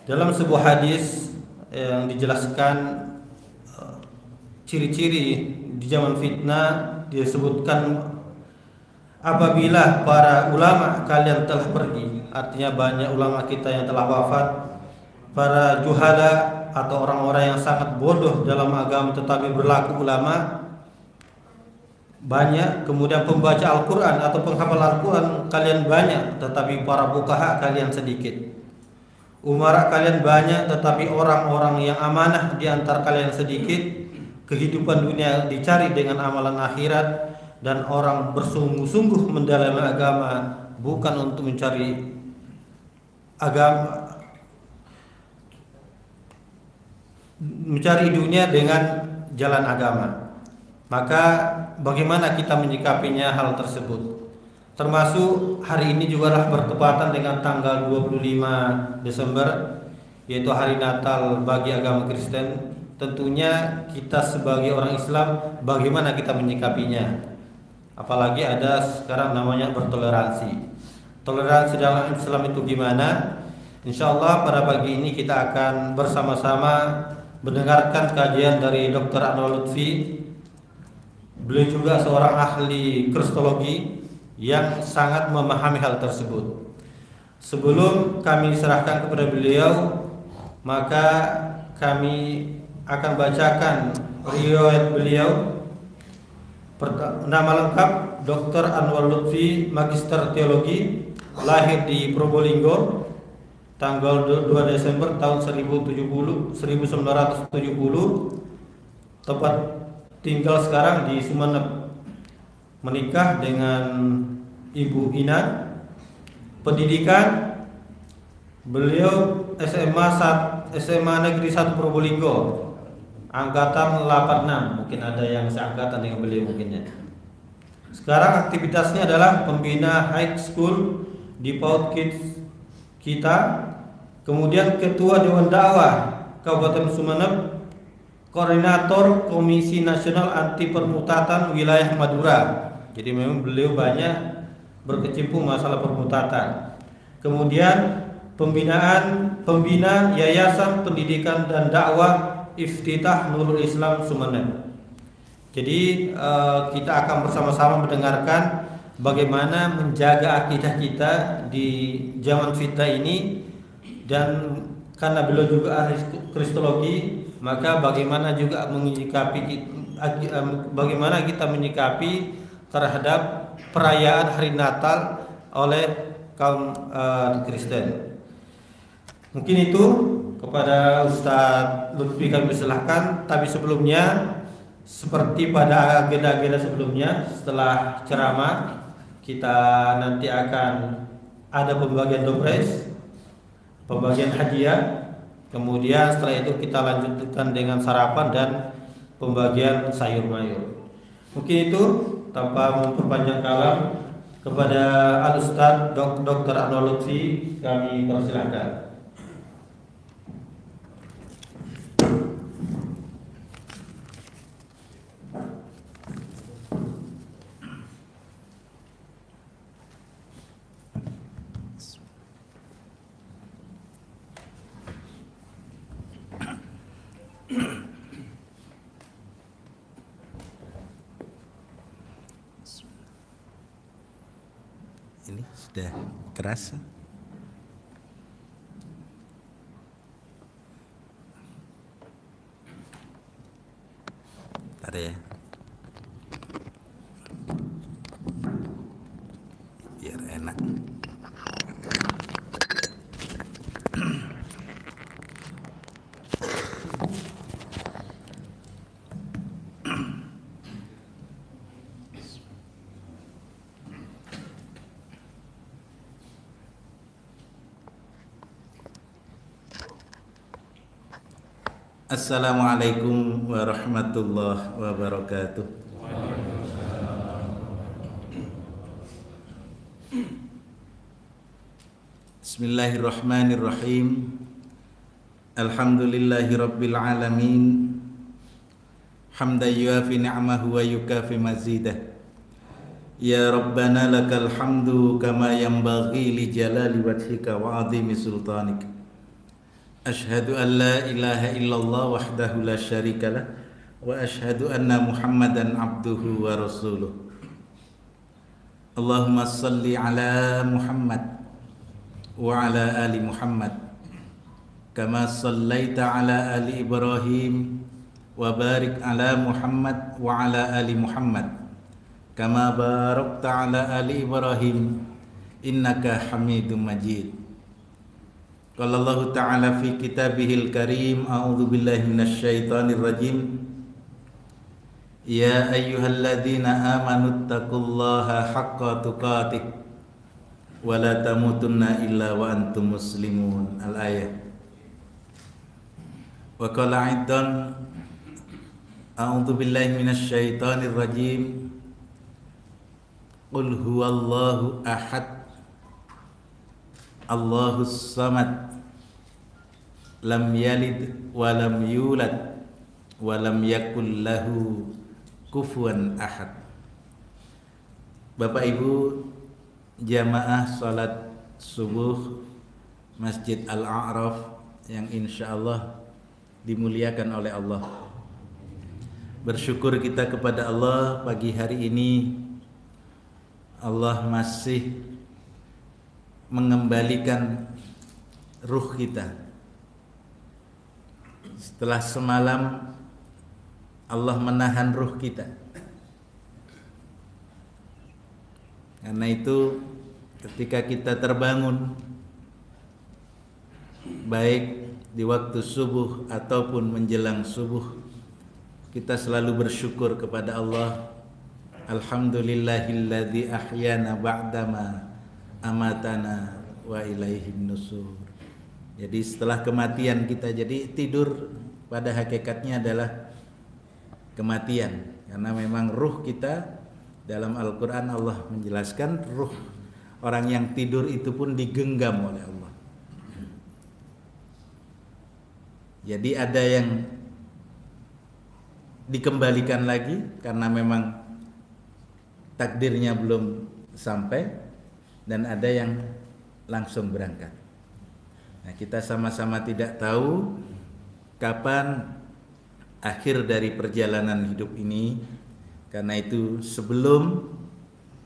Dalam sebuah hadis yang dijelaskan ciri-ciri di zaman fitnah, disebutkan apabila para ulama kalian telah pergi, artinya banyak ulama kita yang telah wafat, para juhala atau orang-orang yang sangat bodoh dalam agama tetapi berlaku ulama banyak, kemudian pembaca Al-Quran atau penghafal Al-Quran kalian banyak tetapi para fuqaha kalian sedikit, umara kalian banyak tetapi orang-orang yang amanah di antara kalian sedikit, kehidupan dunia dicari dengan amalan akhirat, dan orang bersungguh-sungguh mendalami agama bukan untuk mencari agama, mencari dunia dengan jalan agama. Maka bagaimana kita menyikapinya hal tersebut? Termasuk hari ini juga bertepatan dengan tanggal 25 Desember, yaitu hari Natal bagi agama Kristen. Tentunya kita sebagai orang Islam bagaimana kita menyikapinya? Apalagi ada sekarang namanya bertoleransi. Toleransi dalam Islam itu gimana? Insya Allah pada pagi ini kita akan bersama-sama mendengarkan kajian dari Dr. Anwar Lutfi. Beliau juga seorang ahli kristologi yang sangat memahami hal tersebut. Sebelum kami serahkan kepada beliau, maka kami akan bacakan riwayat beliau. Nama lengkap Dr. Anwar Lutfi, Magister Teologi, lahir di Probolinggo tanggal 2 Desember tahun 1970, tempat tinggal sekarang di Sumeneb. Menikah dengan Ibu Ina. Pendidikan beliau SMA Negeri 1 Probolinggo, angkatan 86, mungkin ada yang seangkatan dengan beliau mungkinnya. Sekarang aktivitasnya adalah pembina high school di PAUD Kids kita, kemudian ketua Dewan Dakwah Kabupaten Sumeneb, koordinator Komisi Nasional Anti Permutatan Wilayah Madura. Jadi memang beliau banyak berkecimpung masalah permutatan. Kemudian pembina Yayasan Pendidikan dan Dakwah Iftitah Nurul Islam Sumeneb. Jadi kita akan bersama-sama mendengarkan bagaimana menjaga akidah kita di zaman fitnah ini, dan karena beliau juga ahli kristologi, maka bagaimana juga bagaimana kita menyikapi terhadap perayaan hari Natal oleh kaum Kristen. Mungkin itu kepada Ustadz Lutfi kami persilahkan. Tapi sebelumnya, seperti pada agenda-agenda sebelumnya, setelah ceramah kita nanti akan ada pembagian dompres, pembagian hadiah, kemudian setelah itu kita lanjutkan dengan sarapan dan pembagian sayur mayur. Mungkin itu, tanpa memperpanjang kalam, kepada Al-Ustadz Dr. Anwar Lutfi kami persilahkan. Ini sudah keras. Bentar ya. Biar enak. Assalamualaikum warahmatullahi wabarakatuh. Bismillahirrahmanirrahim. Alhamdulillahi rabbil alamin. Hamdan yuafi ni'amahu wa yukafi mazidah. Ya Rabbana lakal hamdu kama yanbaghi li jalali wajhika wa azimi sultanik. Asyhadu an la ilaha illallah wahdahu la syarikalah wa asyhadu anna Muhammadan abduhu wa rasuluh. Allahumma salli ala Muhammad wa ala ali Muhammad kama sallaita ala ali Ibrahim wa barik ala Muhammad wa ala ali Muhammad kama barakta ala ali Ibrahim innaka Hamidum Majid. Qala Allah Ta'ala fi kitabihil karim, a'udzu billahi minasy syaithanir rajim. Ya ayyuhalladzina amanu taqullaha haqqa tuqatih wa la tamutunna illa wa antum muslimun. Al-ayah. Wa qala aidan, a'udzu billahi minasy syaithanir rajim. Qul huwallahu ahad, Allahus samad, lam yalid wa lam yulad wa lam yakul lahu kufuwan ahad. Bapak Ibu jamaah salat subuh Masjid Al-A'raf yang insyaallah dimuliakan oleh Allah. Bersyukur kita kepada Allah pagi hari ini Allah masih mengembalikan ruh kita. Setelah semalam Allah menahan ruh kita. Karena itu ketika kita terbangun baik di waktu subuh ataupun menjelang subuh, kita selalu bersyukur kepada Allah. Alhamdulillahilladzi ahyana ba'dama amatana wa ilaihin nusur. Jadi setelah kematian kita, jadi tidur pada hakikatnya adalah kematian. Karena memang ruh kita, dalam Al-Quran Allah menjelaskan ruh orang yang tidur itu pun digenggam oleh Allah. Jadi ada yang dikembalikan lagi karena memang takdirnya belum sampai, dan ada yang langsung berangkat. Nah, kita sama-sama tidak tahu kapan akhir dari perjalanan hidup ini. Karena itu sebelum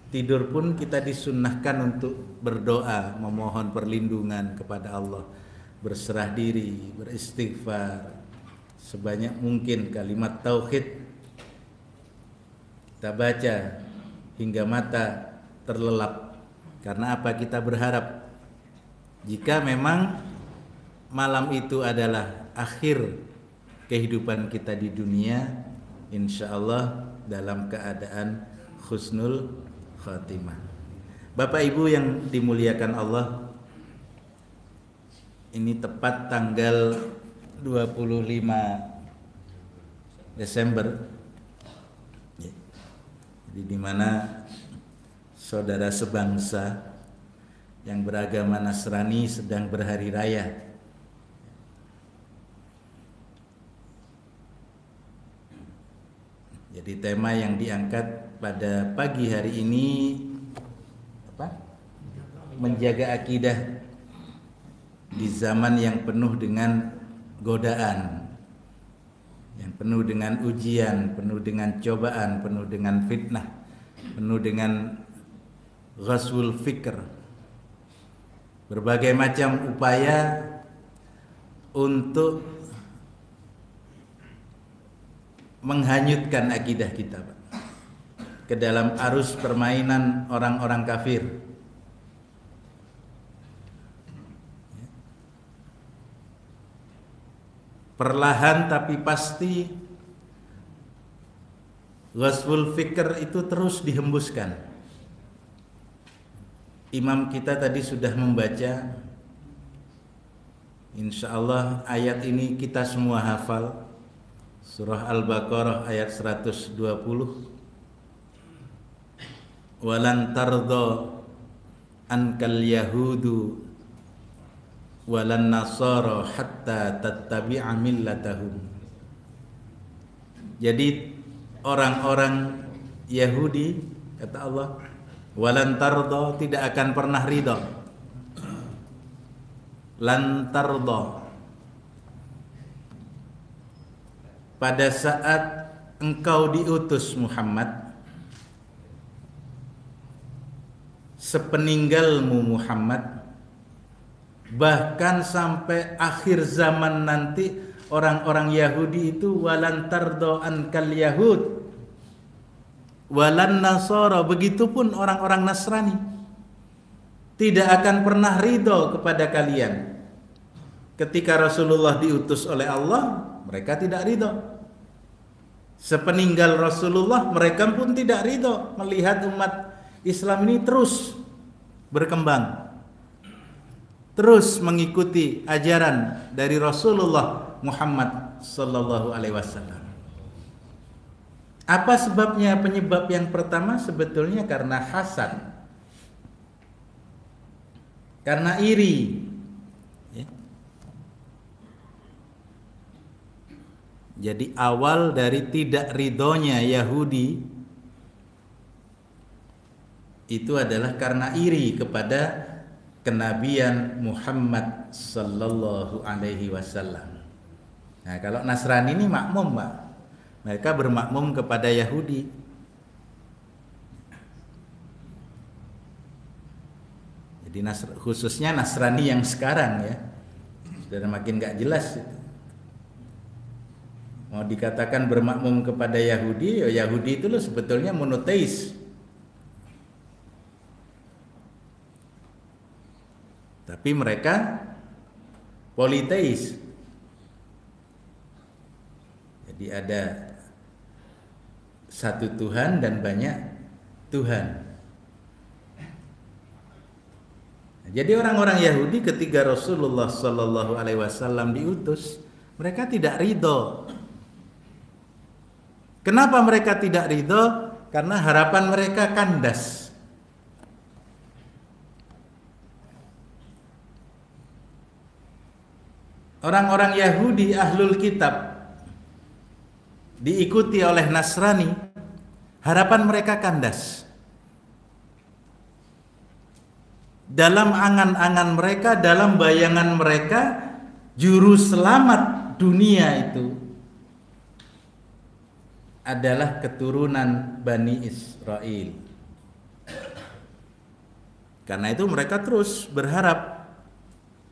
tidur pun kita disunnahkan untuk berdoa, memohon perlindungan kepada Allah, berserah diri, beristighfar sebanyak mungkin, kalimat tauhid kita baca hingga mata terlelap. Karena apa? Kita berharap jika memang malam itu adalah akhir kehidupan kita di dunia, insya Allah dalam keadaan husnul khatimah. Bapak Ibu yang dimuliakan Allah, ini tepat tanggal 25 Desember. Jadi di mana saudara sebangsa yang beragama Nasrani sedang berhari raya. Jadi tema yang diangkat pada pagi hari ini apa? Menjaga akidah di zaman yang penuh dengan godaan, yang penuh dengan ujian, penuh dengan cobaan, penuh dengan fitnah, penuh dengan ghaswul fikr, berbagai macam upaya untuk menghanyutkan akidah kita, Pak, ke dalam arus permainan orang-orang kafir. Perlahan tapi pasti ghaswul fikr itu terus dihembuskan. Imam kita tadi sudah membaca, insya Allah ayat ini kita semua hafal, surah Al-Baqarah ayat 120. Walan tardha ankal yahudu walan nasara hatta tattabi'a millatahum. Jadi orang-orang Yahudi, kata Allah, walan tardha, tidak akan pernah ridha. Lan tardha, pada saat engkau diutus Muhammad, sepeninggalmu Muhammad, bahkan sampai akhir zaman nanti orang-orang Yahudi itu walan tardo ankal yahud walan nasara, begitupun orang-orang Nasrani tidak akan pernah ridho kepada kalian. Ketika Rasulullah diutus oleh Allah, mereka tidak ridho. Sepeninggal Rasulullah, mereka pun tidak ridho melihat umat Islam ini terus berkembang, terus mengikuti ajaran dari Rasulullah Muhammad sallallahu alaihi wasallam. Apa sebabnya? Penyebab yang pertama sebetulnya karena hasad, karena iri. Jadi awal dari tidak ridhonya Yahudi itu adalah karena iri kepada kenabian Muhammad sallallahu alaihi wasallam. Nah, kalau Nasrani ini makmum, Pak. Mereka bermakmum kepada Yahudi. Jadi khususnya Nasrani yang sekarang ya, sudah makin gak jelas itu. Mau dikatakan bermakmum kepada Yahudi, ya Yahudi itu loh sebetulnya monoteis. Tapi mereka politeis. Jadi ada satu Tuhan dan banyak Tuhan. Jadi orang-orang Yahudi ketika Rasulullah Sallallahu Alaihi Wasallam diutus, mereka tidak ridho. Kenapa mereka tidak ridho? Karena harapan mereka kandas. Orang-orang Yahudi ahlul kitab diikuti oleh Nasrani, harapan mereka kandas. Dalam angan-angan mereka, dalam bayangan mereka, juru selamat dunia itu adalah keturunan Bani Israel. Karena itu mereka terus berharap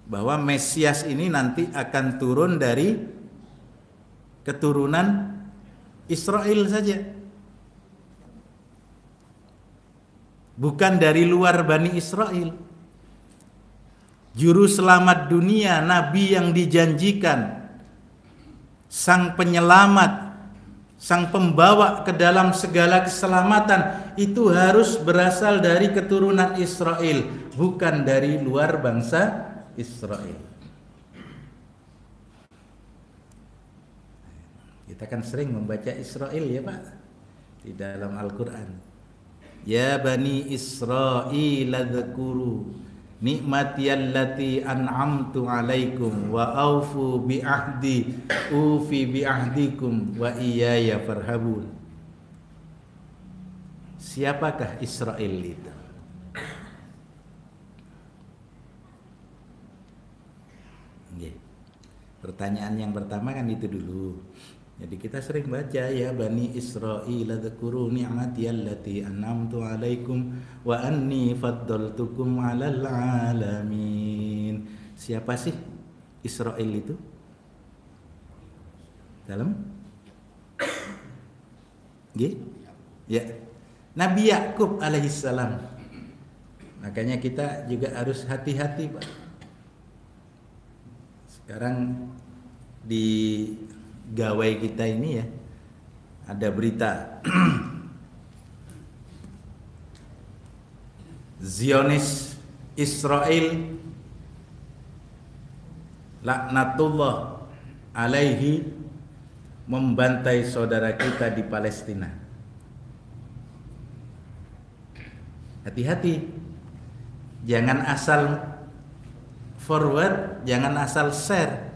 bahwa Mesias ini nanti akan turun dari keturunan Israel saja, bukan dari luar Bani Israel. Juru selamat dunia, Nabi yang dijanjikan, sang penyelamat, sang pembawa ke dalam segala keselamatan, itu harus berasal dari keturunan Israel, bukan dari luar bangsa Israel. Kita kan sering membaca Israel ya Pak di dalam Al-Quran. Ya Bani Israel dzkuru nikmati allati an'amtu alaikum wa aufu bi ahdi ufi bi ahdikum wa iyaya farhabun. Siapakah Israel itu? Pertanyaan yang pertama kan itu dulu. Jadi kita sering baca ya Bani Israil dzkuru ni'mati allati an'amtu 'alaikum wa anni faddaltukum 'alal 'alamin. Siapa sih Israil itu? Dalam? Nggih? Ya. Nabi Yakub alaihissalam. Makanya kita juga harus hati-hati, Pak. Sekarang di gawai kita ini ya ada berita Zionis Israel laknatullah alaihi membantai saudara kita di Palestina. Hati-hati, jangan asal forward, jangan asal share.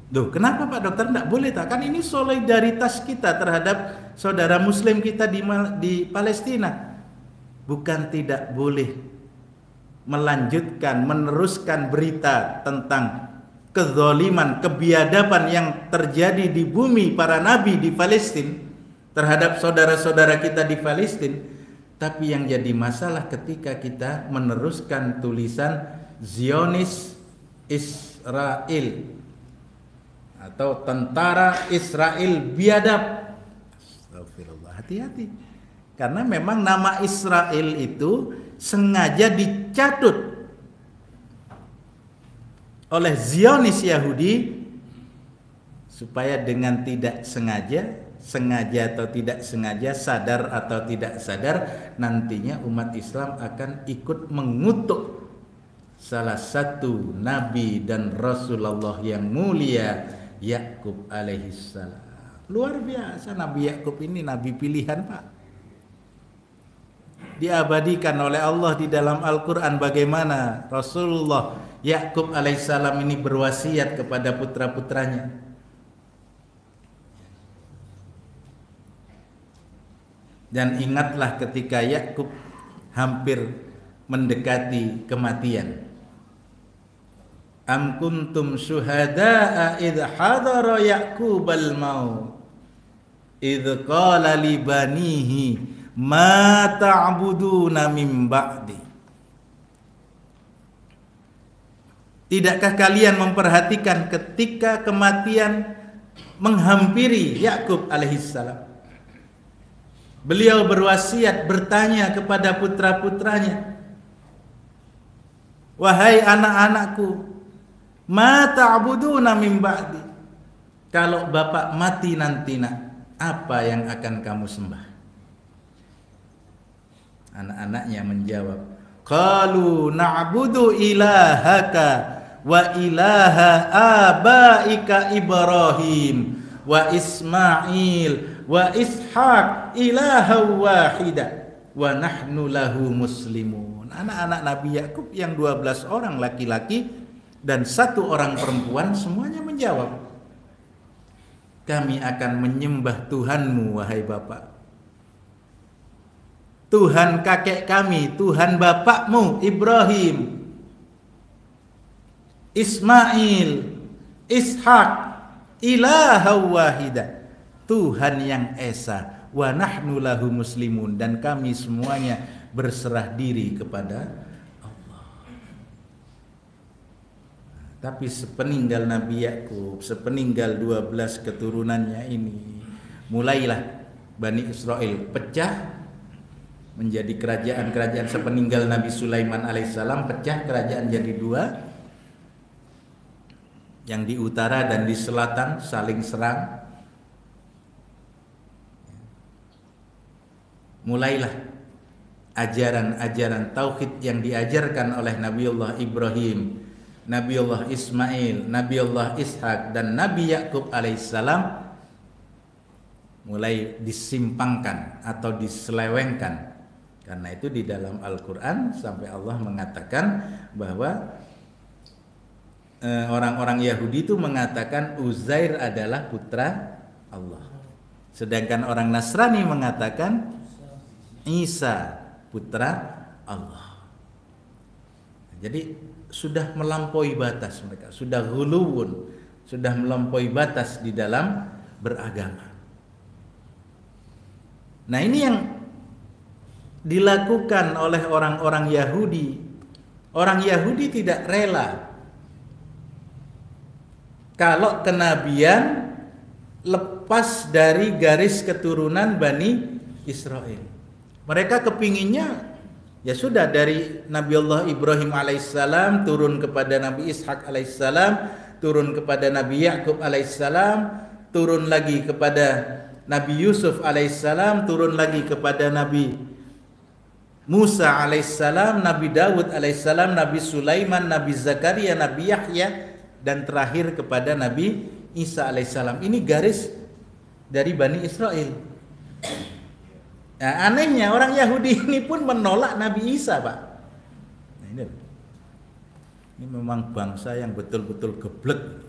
Duh, kenapa Pak Dokter tidak boleh tak? Kan ini solidaritas kita terhadap saudara Muslim kita di Palestina. Bukan tidak boleh melanjutkan, meneruskan berita tentang kezaliman, kebiadaban yang terjadi di bumi para nabi di Palestina terhadap saudara-saudara kita di Palestina. Tapi yang jadi masalah ketika kita meneruskan tulisan Zionis Israel atau tentara Israel biadab. Astagfirullah, hati-hati. Karena memang nama Israel itu sengaja dicatut oleh Zionis Yahudi supaya dengan tidak sengaja atau tidak sengaja, sadar atau tidak sadar, nantinya umat Islam akan ikut mengutuk salah satu nabi dan Rasulullah yang mulia, Yakub alaihissalam. Luar biasa, Nabi Yakub ini nabi pilihan, Pak. Diabadikan oleh Allah di dalam Al-Quran bagaimana Rasulullah Yakub alaihissalam ini berwasiat kepada putra-putranya. Dan ingatlah ketika Yakub hampir mendekati kematian. Am kuntum syuhada'a idh hadara Ya'qubal maut idh qala li banihi ma ta'buduna min ba'di. Tidakkah kalian memperhatikan ketika kematian menghampiri Yakub alaihissalam? Beliau berwasiat, bertanya kepada putra-putranya, wahai anak-anakku, ma ta'buduna min ba'di. Kalau bapak mati nanti nak, apa yang akan kamu sembah? Anak-anaknya menjawab, qalu na'budu ilahaka wa ilaha abaika Ibrahim wa Ismail wa Ishaq ilaha wahida wa nahnu lahu muslimun. Anak-anak Nabi Yakub yang 12 orang laki-laki dan 1 orang perempuan semuanya menjawab, kami akan menyembah Tuhanmu wahai Bapak, Tuhan kakek kami, Tuhan bapakmu Ibrahim, Ismail, Ishak, ilaha wahida, Tuhan yang esa, wa nahnu lahu muslimun, dan kami semuanya berserah diri kepada Allah. Tapi sepeninggal Nabi Yakub, sepeninggal 12 keturunannya ini, mulailah Bani Israel pecah menjadi kerajaan-kerajaan. Sepeninggal Nabi Sulaiman alaihissalam pecah kerajaan jadi 2, yang di utara dan di selatan saling serang. Mulailah ajaran-ajaran tauhid yang diajarkan oleh Nabiullah Ibrahim, Nabiullah Ismail, Nabiullah Ishak, dan Nabi Yakub alaihissalam mulai disimpangkan atau diselewengkan. Karena itu di dalam Al-Quran sampai Allah mengatakan bahwa orang-orang Yahudi itu mengatakan Uzair adalah putra Allah, sedangkan orang Nasrani mengatakan Isa putra Allah. Jadi sudah melampaui batas mereka, sudah ghuluwun, sudah melampaui batas di dalam beragama. Nah, ini yang dilakukan oleh orang-orang Yahudi. Orang Yahudi tidak rela kalau kenabian lepas dari garis keturunan Bani Israel. Mereka kepinginnya ya sudah dari Nabiullah Ibrahim alaihissalam turun kepada Nabi Ishak alaihissalam, turun kepada Nabi Yakub alaihissalam, turun lagi kepada Nabi Yusuf alaihissalam, turun lagi kepada Nabi Musa alaihissalam, Nabi Dawud alaihissalam, Nabi Sulaiman, Nabi Zakaria, Nabi Yahya, dan terakhir kepada Nabi Isa alaihissalam. Ini garis dari Bani Israel. Nah, anehnya orang Yahudi ini pun menolak Nabi Isa, Pak. Nah, ini memang bangsa yang betul-betul geblek.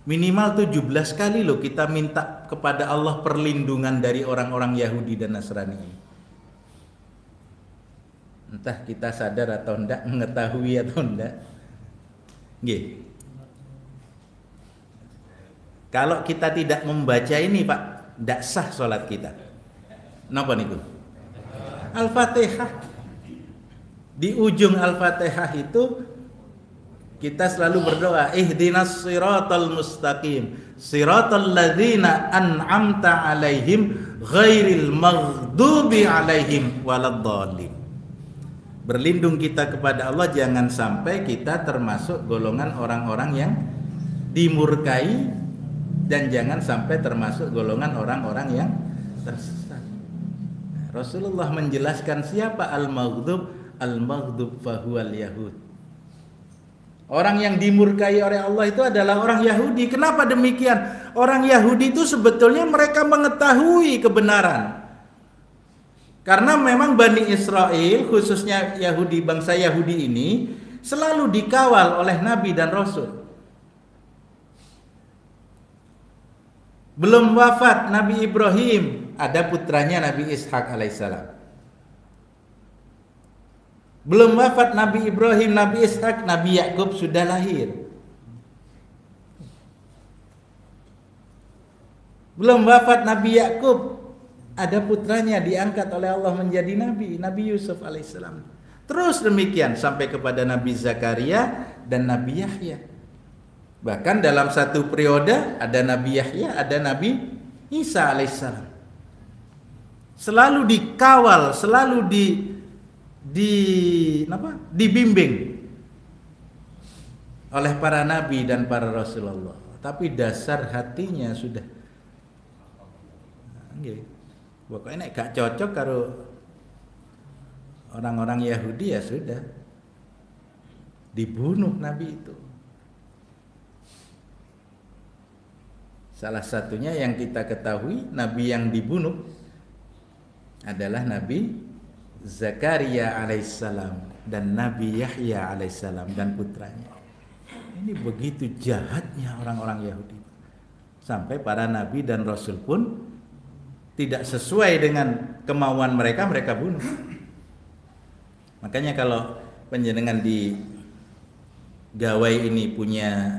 Minimal 17 kali loh kita minta kepada Allah perlindungan dari orang-orang Yahudi dan Nasrani. Entah kita sadar atau enggak, mengetahui atau enggak. Nggih. Kalau kita tidak membaca ini, Pak, tidak sah sholat kita. Napa niku? Al-Fatihah. Di ujung Al-Fatihah itu kita selalu berdoa, ihdinas siratal mustaqim, siratal ladzina an'amta alaihim ghairil maghdubi alaihim waladdallin. Berlindung kita kepada Allah, jangan sampai kita termasuk golongan orang-orang yang dimurkai, dan jangan sampai termasuk golongan orang-orang yang tersesat. Rasulullah menjelaskan siapa al-maghdub, al-maghdub fahuwal yahud. Orang yang dimurkai oleh Allah itu adalah orang Yahudi. Kenapa demikian? Orang Yahudi itu sebetulnya mereka mengetahui kebenaran. Karena memang Bani Israel, khususnya Yahudi, bangsa Yahudi ini selalu dikawal oleh Nabi dan Rasul. Belum wafat Nabi Ibrahim, ada putranya Nabi Ishak alaihissalam. Belum wafat Nabi Ibrahim, Nabi Ishak, Nabi Yakub sudah lahir. Belum wafat Nabi Yakub, ada putranya diangkat oleh Allah menjadi Nabi, Nabi Yusuf alaihissalam. Terus demikian sampai kepada Nabi Zakaria dan Nabi Yahya. Bahkan dalam satu periode ada Nabi Yahya, ada Nabi Isa alaihissalam. Selalu dikawal, selalu dibimbing oleh para nabi dan para Rasulullah. Tapi dasar hatinya sudah pokoknya gak cocok karo orang-orang Yahudi, ya sudah dibunuh Nabi itu. Salah satunya yang kita ketahui, Nabi yang dibunuh adalah Nabi Zakaria alaihissalam dan Nabi Yahya alaihissalam dan putranya. Ini begitu jahatnya orang-orang Yahudi, sampai para nabi dan rasul pun tidak sesuai dengan kemauan mereka, mereka bunuh. Makanya kalau panjenengan di Gawai ini punya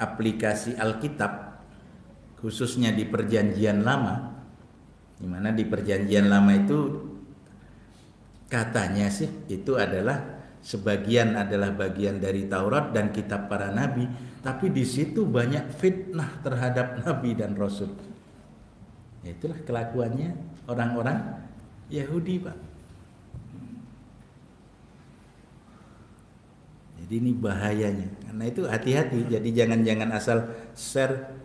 aplikasi Alkitab, khususnya di Perjanjian Lama, di mana di Perjanjian Lama itu katanya sih itu adalah sebagian adalah bagian dari Taurat dan kitab para nabi, tapi di situ banyak fitnah terhadap nabi dan rasul. Itulah kelakuannya orang-orang Yahudi, Pak. Jadi ini bahayanya. Karena itu hati-hati. Jadi jangan asal share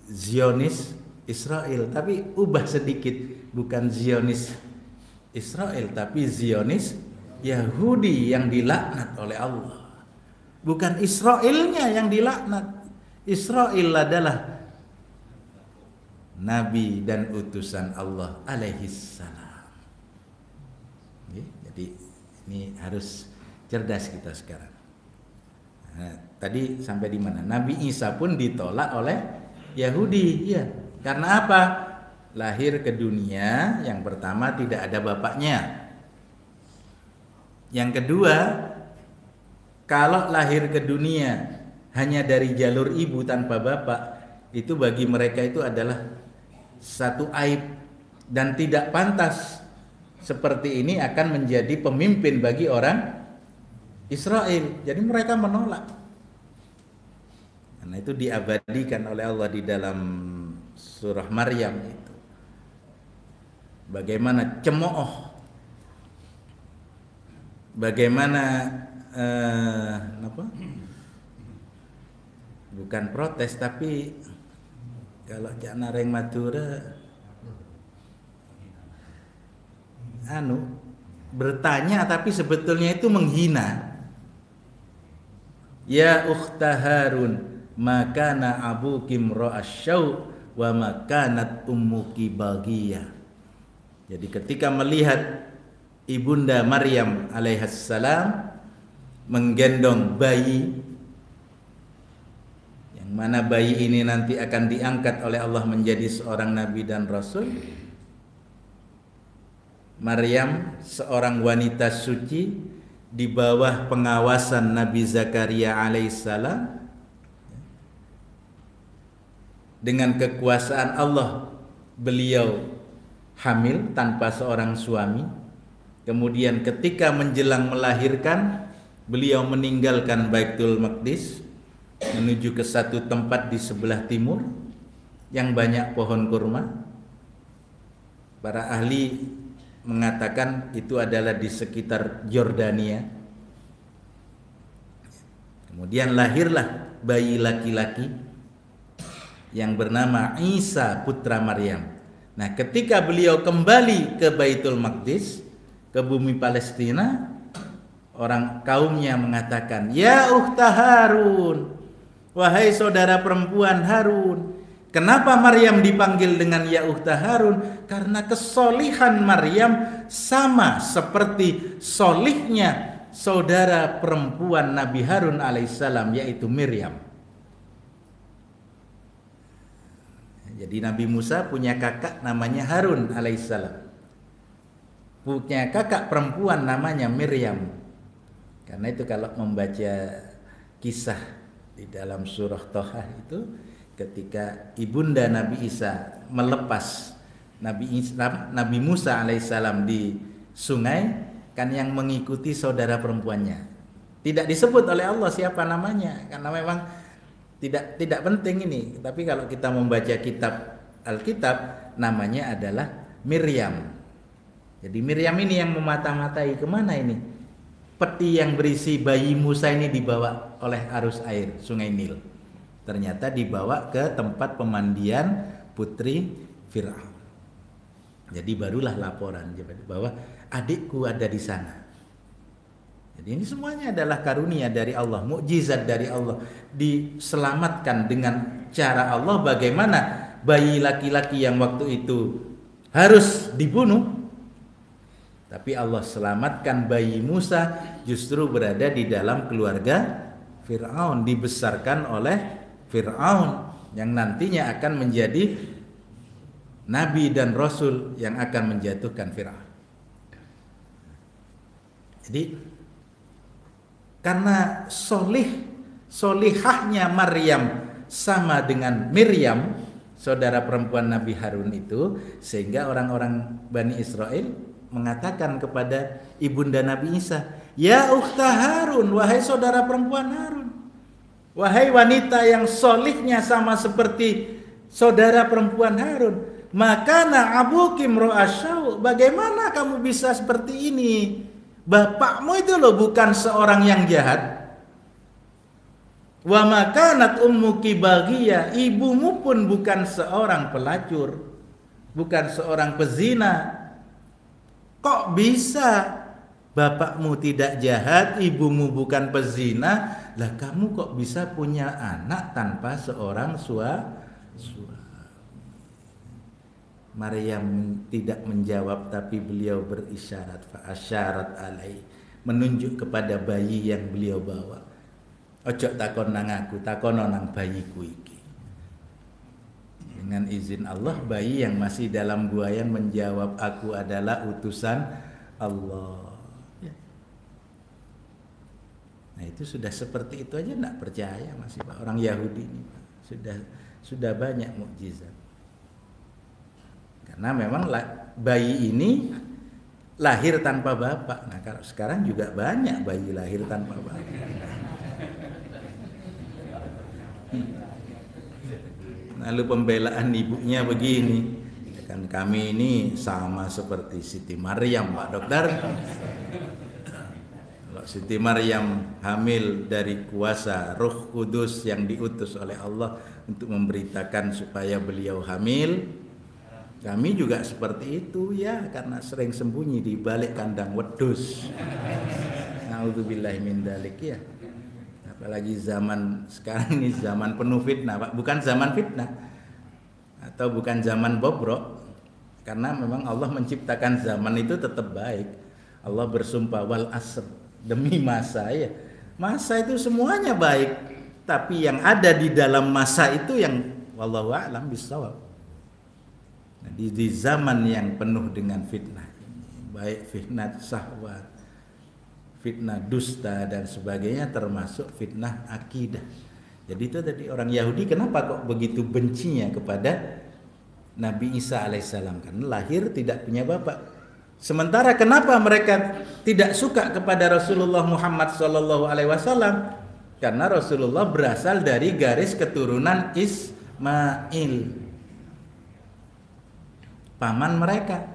Zionis Israel, tapi ubah sedikit, bukan Zionis Israel tapi Zionis Yahudi yang dilaknat oleh Allah. Bukan Israelnya yang dilaknat. Israel adalah nabi dan utusan Allah alaihissalam. Jadi ini harus cerdas kita sekarang. Nah, tadi sampai di mana? Nabi Isa pun ditolak oleh Yahudi, ya. Karena apa? Lahir ke dunia, yang pertama tidak ada bapaknya. Yang kedua, kalau lahir ke dunia hanya dari jalur ibu tanpa bapak, itu bagi mereka itu adalah satu aib dan tidak pantas. Seperti ini akan menjadi pemimpin bagi orang Israel. Jadi mereka menolak. Karena itu diabadikan oleh Allah di dalam surah Maryam itu. Bagaimana cemooh, bagaimana bukan protes, tapi kalau jana reng Madura bertanya tapi sebetulnya itu menghina. Ya ukhta Harun, makana abuki mra'asyaw wa makanat ummuki baghiyah. Jadi ketika melihat ibunda Maryam alaihissalam menggendong bayi, yang mana bayi ini nanti akan diangkat oleh Allah menjadi seorang nabi dan rasul, Maryam seorang wanita suci di bawah pengawasan Nabi Zakaria alaihissalam, dengan kekuasaan Allah beliau hamil tanpa seorang suami. Kemudian ketika menjelang melahirkan, beliau meninggalkan Baitul Maqdis menuju ke satu tempat di sebelah timur yang banyak pohon kurma. Para ahli mengatakan itu adalah di sekitar Yordania. Kemudian lahirlah bayi laki-laki yang bernama Isa putra Maryam. Nah, ketika beliau kembali ke Baitul Maqdis, ke bumi Palestina, orang kaumnya mengatakan, "Ya ukhta Harun, wahai saudara perempuan Harun." Kenapa Maryam dipanggil dengan ya ukhta Harun? Karena kesolihan Maryam sama seperti solihnya saudara perempuan Nabi Harun alaihissalam, yaitu Miriam. Jadi Nabi Musa punya kakak namanya Harun alaihissalam, punya kakak perempuan namanya Miriam. Karena itu kalau membaca kisah di dalam surah Toha itu, ketika ibunda Nabi Isa melepas Nabi Musa alaihissalam di sungai, kan yang mengikuti saudara perempuannya. Tidak disebut oleh Allah siapa namanya, karena memang tidak penting ini. Tapi kalau kita membaca kitab Alkitab, namanya adalah Miriam. Jadi Miriam ini yang memata-matai, kemana ini peti yang berisi bayi Musa ini dibawa oleh arus air sungai Nil. Ternyata dibawa ke tempat pemandian putri Fir'aun. Jadi barulah laporan bahwa adikku ada di sana. Jadi ini semuanya adalah karunia dari Allah, mukjizat dari Allah, diselamatkan dengan cara Allah. Bagaimana bayi laki-laki yang waktu itu harus dibunuh, tapi Allah selamatkan bayi Musa justru berada di dalam keluarga Fir'aun, dibesarkan oleh Fir'aun yang nantinya akan menjadi nabi dan rasul yang akan menjatuhkan Fir'aun. Jadi karena solihahnya Maryam sama dengan Miriam, saudara perempuan Nabi Harun itu, sehingga orang-orang Bani Israel mengatakan kepada ibunda Nabi Isa, "Ya ukhta Harun, wahai saudara perempuan Harun, wahai wanita yang solihnya sama seperti saudara perempuan Harun, makana abuki mro'asyau, bagaimana kamu bisa seperti ini? Bapakmu itu loh bukan seorang yang jahat. Wa makanat ummuki baghiyah, ibumu pun bukan seorang pelacur, bukan seorang pezina. Kok bisa bapakmu tidak jahat, ibumu bukan pezina, lah kamu kok bisa punya anak tanpa seorang suami?" Maryam tidak menjawab, tapi beliau berisyarat, fa'asyarat alai, menunjuk kepada bayi yang beliau bawa. "Ojo takon nang aku, takono nang bayiku iki." Dengan izin Allah, bayi yang masih dalam buayan menjawab, "Aku adalah utusan Allah." Nah itu sudah seperti itu aja tidak percaya masih Pak. Orang Yahudi ini Pak. Sudah banyak mukjizat. Karena memang bayi ini lahir tanpa bapak. Nah kalau sekarang juga banyak bayi lahir tanpa bapak. Lalu pembelaan ibunya begini, kan kami ini sama seperti Siti Maryam Pak Dokter. Kalau Siti Maryam hamil dari kuasa Roh Kudus yang diutus oleh Allah untuk memberitakan supaya beliau hamil, kami juga seperti itu ya, karena sering sembunyi di balik kandang wedhus. Nauzubillahi min dzalik ya. Apalagi zaman sekarang ini zaman penuh fitnah, Pak. Bukan zaman fitnah atau bukan zaman bobrok. Karena memang Allah menciptakan zaman itu tetap baik. Allah bersumpah wal asr, demi masa ya. Masa itu semuanya baik, tapi yang ada di dalam masa itu yang wallahu a'lam bishawab. Nah, di zaman yang penuh dengan fitnah, baik fitnah syahwat, fitnah dusta dan sebagainya, termasuk fitnah akidah. Jadi itu tadi orang Yahudi kenapa kok begitu bencinya kepada Nabi Isa alaihissalam, karena lahir tidak punya bapak. Sementara kenapa mereka tidak suka kepada Rasulullah Muhammad SAW? Karena Rasulullah berasal dari garis keturunan Ismail, paman mereka.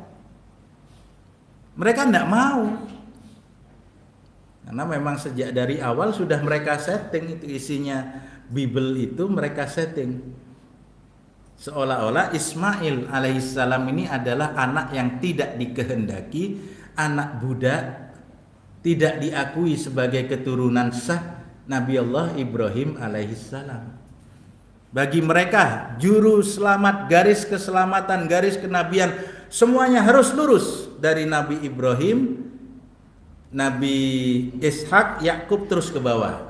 Mereka tidak mau, karena memang sejak dari awal sudah mereka setting itu isinya. Bible itu mereka setting seolah-olah Ismail alaihissalam ini adalah anak yang tidak dikehendaki, anak budak, tidak diakui sebagai keturunan sah Nabi Allah Ibrahim alaihissalam. Bagi mereka juru selamat, garis keselamatan, garis kenabian semuanya harus lurus dari Nabi Ibrahim, Nabi Ishak, Yakub terus ke bawah.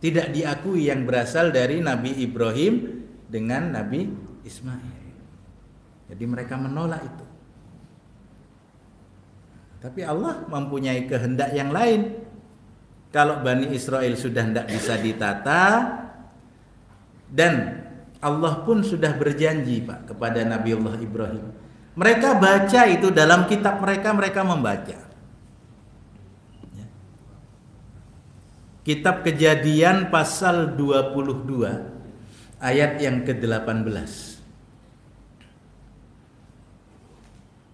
Tidak diakui yang berasal dari Nabi Ibrahim dengan Nabi Ismail. Jadi mereka menolak itu. Tapi Allah mempunyai kehendak yang lain. Kalau Bani Israel sudah tidak bisa ditata, dan Allah pun sudah berjanji Pak kepada Nabi Allah Ibrahim. Mereka baca itu dalam kitab mereka, mereka membaca. Kitab Kejadian pasal 22 ayat yang ke-18.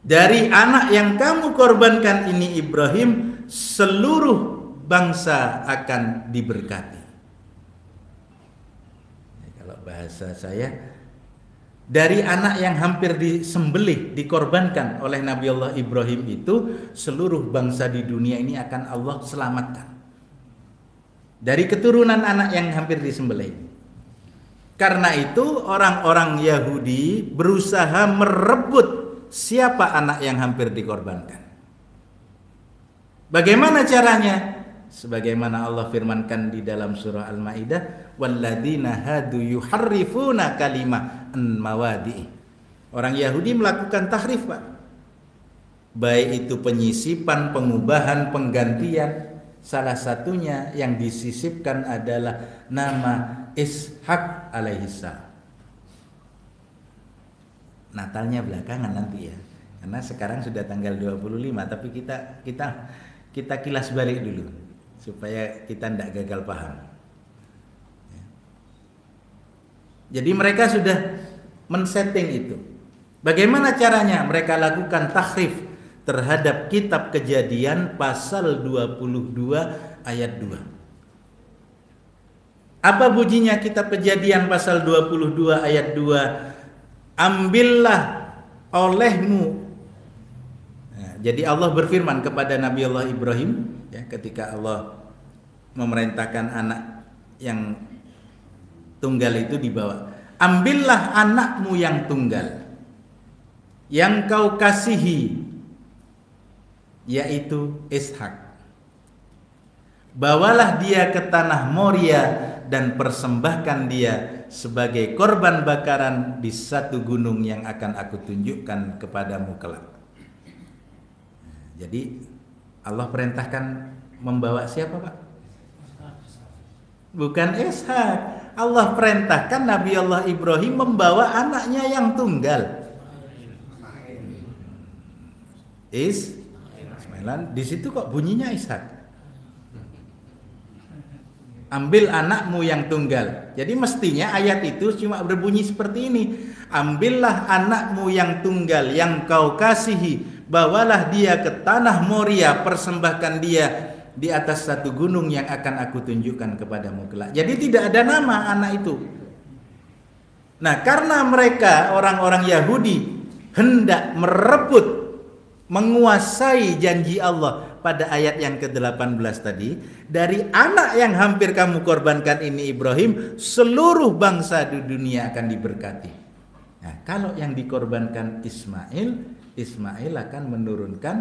Dari anak yang kamu korbankan ini Ibrahim, seluruh bangsa akan diberkati. Kalau bahasa saya, dari anak yang hampir disembelih, dikorbankan oleh Nabi Allah Ibrahim itu, seluruh bangsa di dunia ini akan Allah selamatkan. Dari keturunan anak yang hampir disembelih. Karena itu orang-orang Yahudi berusaha merebut siapa anak yang hampir dikorbankan. Bagaimana caranya? Sebagaimana Allah firmankan di dalam surah Al-Maidah, walladzina hadu yuharrifuna kalimah an mawadi. Orang Yahudi melakukan tahrif, Pak. Baik itu penyisipan, pengubahan, penggantian. Salah satunya yang disisipkan adalah nama Ishak alaihissalam. Natalnya belakangan nanti ya. Karena sekarang sudah tanggal 25, tapi kita kilas balik dulu supaya kita tidak gagal paham. Jadi mereka sudah men-setting itu. Bagaimana caranya? Mereka lakukan tahrif terhadap kitab Kejadian pasal 22 ayat 2. Apa bunyinya kitab Kejadian pasal 22 ayat 2? Ambillah olehmu. Nah, jadi Allah berfirman kepada Nabi Allah Ibrahim ya, ketika Allah memerintahkan anak yang tunggal itu dibawa. Ambillah anakmu yang tunggal, yang kau kasihi, yaitu Ishak. Bawalah dia ke tanah Moria dan persembahkan dia sebagai korban bakaran di satu gunung yang akan aku tunjukkan kepadamu kelak. Jadi Allah perintahkan membawa siapa, Pak? Bukan Ishak. Allah perintahkan Nabi Allah Ibrahim membawa anaknya yang tunggal. Di situ kok bunyinya Ishak. Ambil anakmu yang tunggal. Jadi mestinya ayat itu cuma berbunyi seperti ini. Ambillah anakmu yang tunggal yang kau kasihi, bawalah dia ke tanah Moria, persembahkan dia di atas satu gunung yang akan aku tunjukkan kepadamu kelak. Jadi tidak ada nama anak itu. Nah, karena mereka orang-orang Yahudi hendak merebut, menguasai janji Allah pada ayat yang ke-18 tadi, dari anak yang hampir kamu korbankan ini Ibrahim, seluruh bangsa di dunia akan diberkati. Nah, kalau yang dikorbankan Ismail akan menurunkan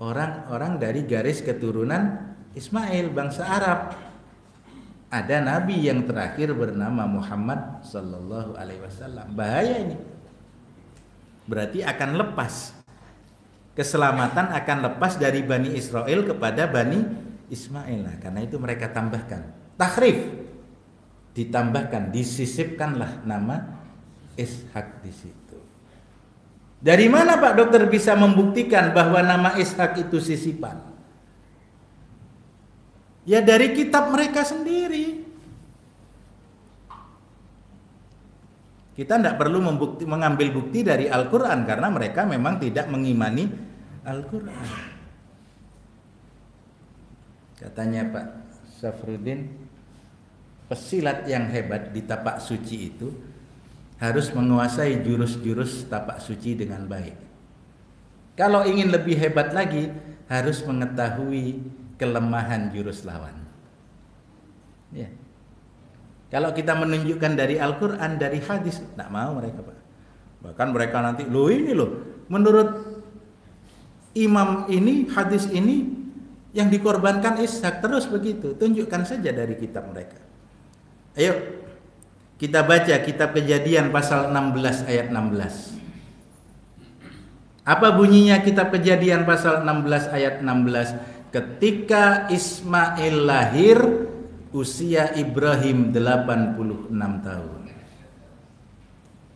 orang-orang dari garis keturunan Ismail, bangsa Arab. Ada nabi yang terakhir bernama Muhammad sallallahu alaihi wasallam. Bahaya ini. Berarti akan lepas keselamatan akan lepas dari Bani Israel kepada Bani Ismail. Nah, karena itu mereka tambahkan tahrif, ditambahkan, disisipkanlah nama Ishak di situ. Dari mana Pak Dokter bisa membuktikan bahwa nama Ishak itu sisipan? Ya dari kitab mereka sendiri. Kita tidak perlu mengambil bukti dari Al-Quran karena mereka memang tidak mengimani Al-Quran. Katanya Pak Safruddin, pesilat yang hebat di tapak suci itu harus menguasai jurus-jurus tapak suci dengan baik. Kalau ingin lebih hebat lagi, harus mengetahui kelemahan jurus lawan. Ya. Kalau kita menunjukkan dari Al-Quran, dari hadis, tidak mau mereka Pak. Bahkan mereka nanti, menurut imam ini, hadis ini yang dikorbankan Ishak, terus begitu. Tunjukkan saja dari kitab mereka. Ayo kita baca kitab Kejadian pasal 16 ayat 16. Apa bunyinya kitab Kejadian pasal 16 ayat 16? Ketika Ismail lahir, usia Ibrahim 86 tahun.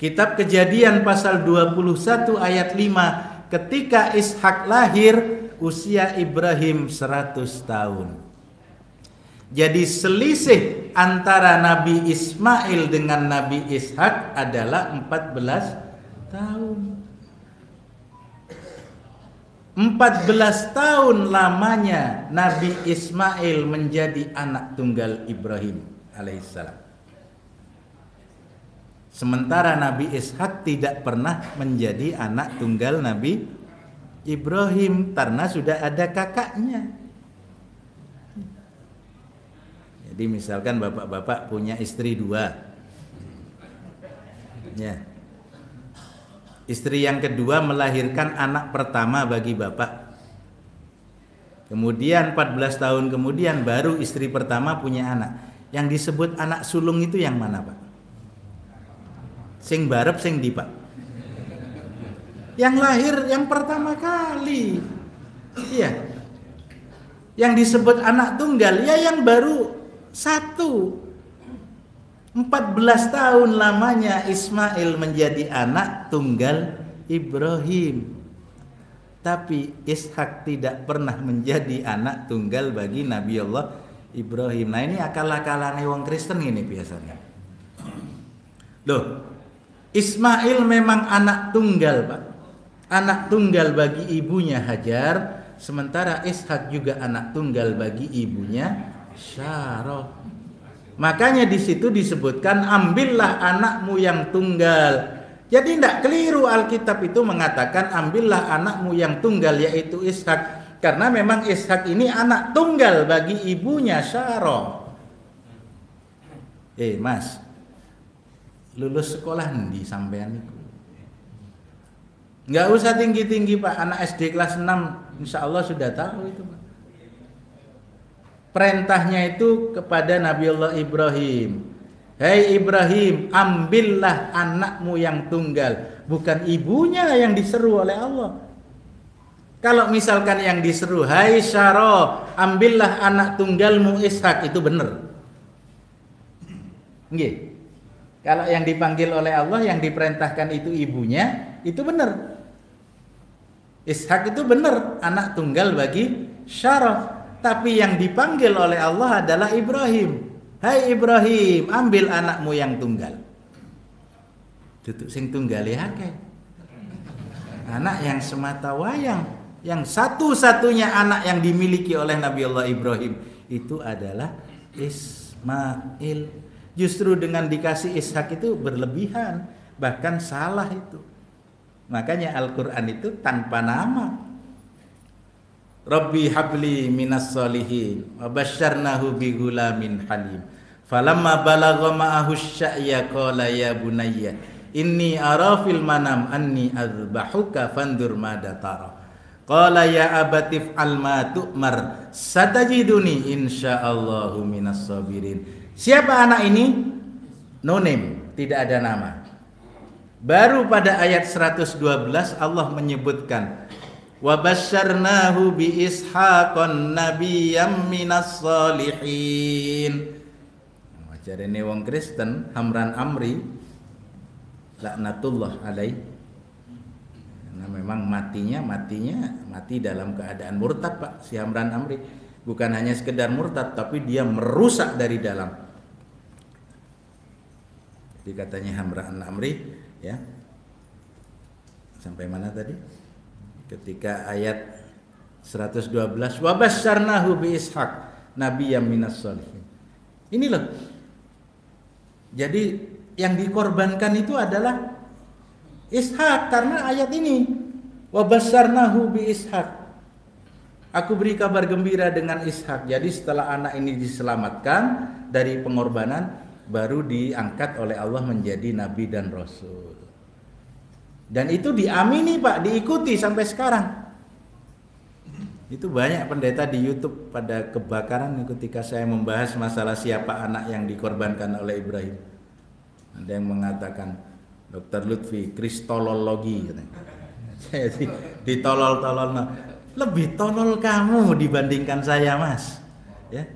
Kitab Kejadian pasal 21 ayat 5, ketika Ishak lahir, usia Ibrahim 100 tahun. Jadi selisih antara Nabi Ismail dengan Nabi Ishak adalah 14 tahun. 14 tahun lamanya Nabi Ismail menjadi anak tunggal Ibrahim alaihissalam. Sementara Nabi Ishak tidak pernah menjadi anak tunggal Nabi Ibrahim karena sudah ada kakaknya. Jadi misalkan bapak-bapak punya istri 2. Ya. Istri yang kedua melahirkan anak pertama bagi bapak. Kemudian 14 tahun kemudian baru istri pertama punya anak. Yang disebut anak sulung itu yang mana Pak? Sing barep sing di Pak? Yang lahir yang pertama kali. Iya. Yang disebut anak tunggal ya yang baru 1. 14 tahun lamanya Ismail menjadi anak tunggal Ibrahim. Tapi Ishak tidak pernah menjadi anak tunggal bagi Nabi Allah Ibrahim. Nah ini akal-akalane wong Kristen ini biasanya. Loh, Ismail memang anak tunggal Pak. Anak tunggal bagi ibunya Hajar. Sementara Ishak juga anak tunggal bagi ibunya Syarah. Makanya di situ disebutkan ambillah anakmu yang tunggal. Jadi tidak keliru Alkitab itu mengatakan ambillah anakmu yang tunggal yaitu Ishak. Karena memang Ishak ini anak tunggal bagi ibunya Syarah. Mas, lulus sekolah di sampean itu? Nggak usah tinggi-tinggi Pak, anak SD kelas 6 insya Allah sudah tahu itu Pak. Perintahnya itu kepada Nabi Allah Ibrahim. Hei Ibrahim, ambillah anakmu yang tunggal. Bukan ibunya yang diseru oleh Allah. Kalau misalkan yang diseru, hai Syarah, ambillah anak tunggalmu Ishak, itu benar. Nggih. Kalau yang dipanggil oleh Allah, yang diperintahkan itu ibunya, itu benar. Ishak itu benar, anak tunggal bagi Syarah. Tapi yang dipanggil oleh Allah adalah Ibrahim. Hai Ibrahim, ambil anakmu yang tunggal. Tutuk sing tunggal ya akeh. Anak yang semata wayang, yang satu-satunya anak yang dimiliki oleh Nabi Allah Ibrahim itu adalah Ismail. Justru dengan dikasih Ishak itu berlebihan, bahkan salah itu. Makanya Al-Quran itu tanpa nama. Rabbi habli minas solihin wa basyarnahu bi gulamin halim. Falamma balagha ma'ahu sya'ya qala ya bunayya inni ara fil manam anni azbahuka fandur mada tara. Qala ya abatif al ma tu'mar satajiduni insyaallahu minas sabirin. Siapa anak ini? No name, tidak ada nama. Baru pada ayat 112 Allah menyebutkan wa basyarnahu bi ishaqan nabiyyam minas shalihin. Jarene wong Kristen Hamran Amri laknatullah alaih, karena memang mati dalam keadaan murtad Pak. Si Hamran Amri bukan hanya sekedar murtad, tapi dia merusak dari dalam. Jadi katanya Hamran Amri, ya, sampai mana tadi? Ketika ayat 112, wa basyarnahu bi ishaq nabiyyam minas shalihin. Ini loh. Jadi yang dikorbankan itu adalah Ishak, karena ayat ini wa basyarnahu bi ishaq. Aku beri kabar gembira dengan Ishak. Jadi setelah anak ini diselamatkan dari pengorbanan, baru diangkat oleh Allah menjadi nabi dan rasul. Dan itu diamini Pak, diikuti sampai sekarang. Itu banyak pendeta di YouTube pada kebakaran ketika saya membahas masalah siapa anak yang dikorbankan oleh Ibrahim. Ada yang mengatakan Dr. Lutfi kristolologi. Saya ditolol-tolol. Lebih tolol kamu dibandingkan saya, Mas. Ya.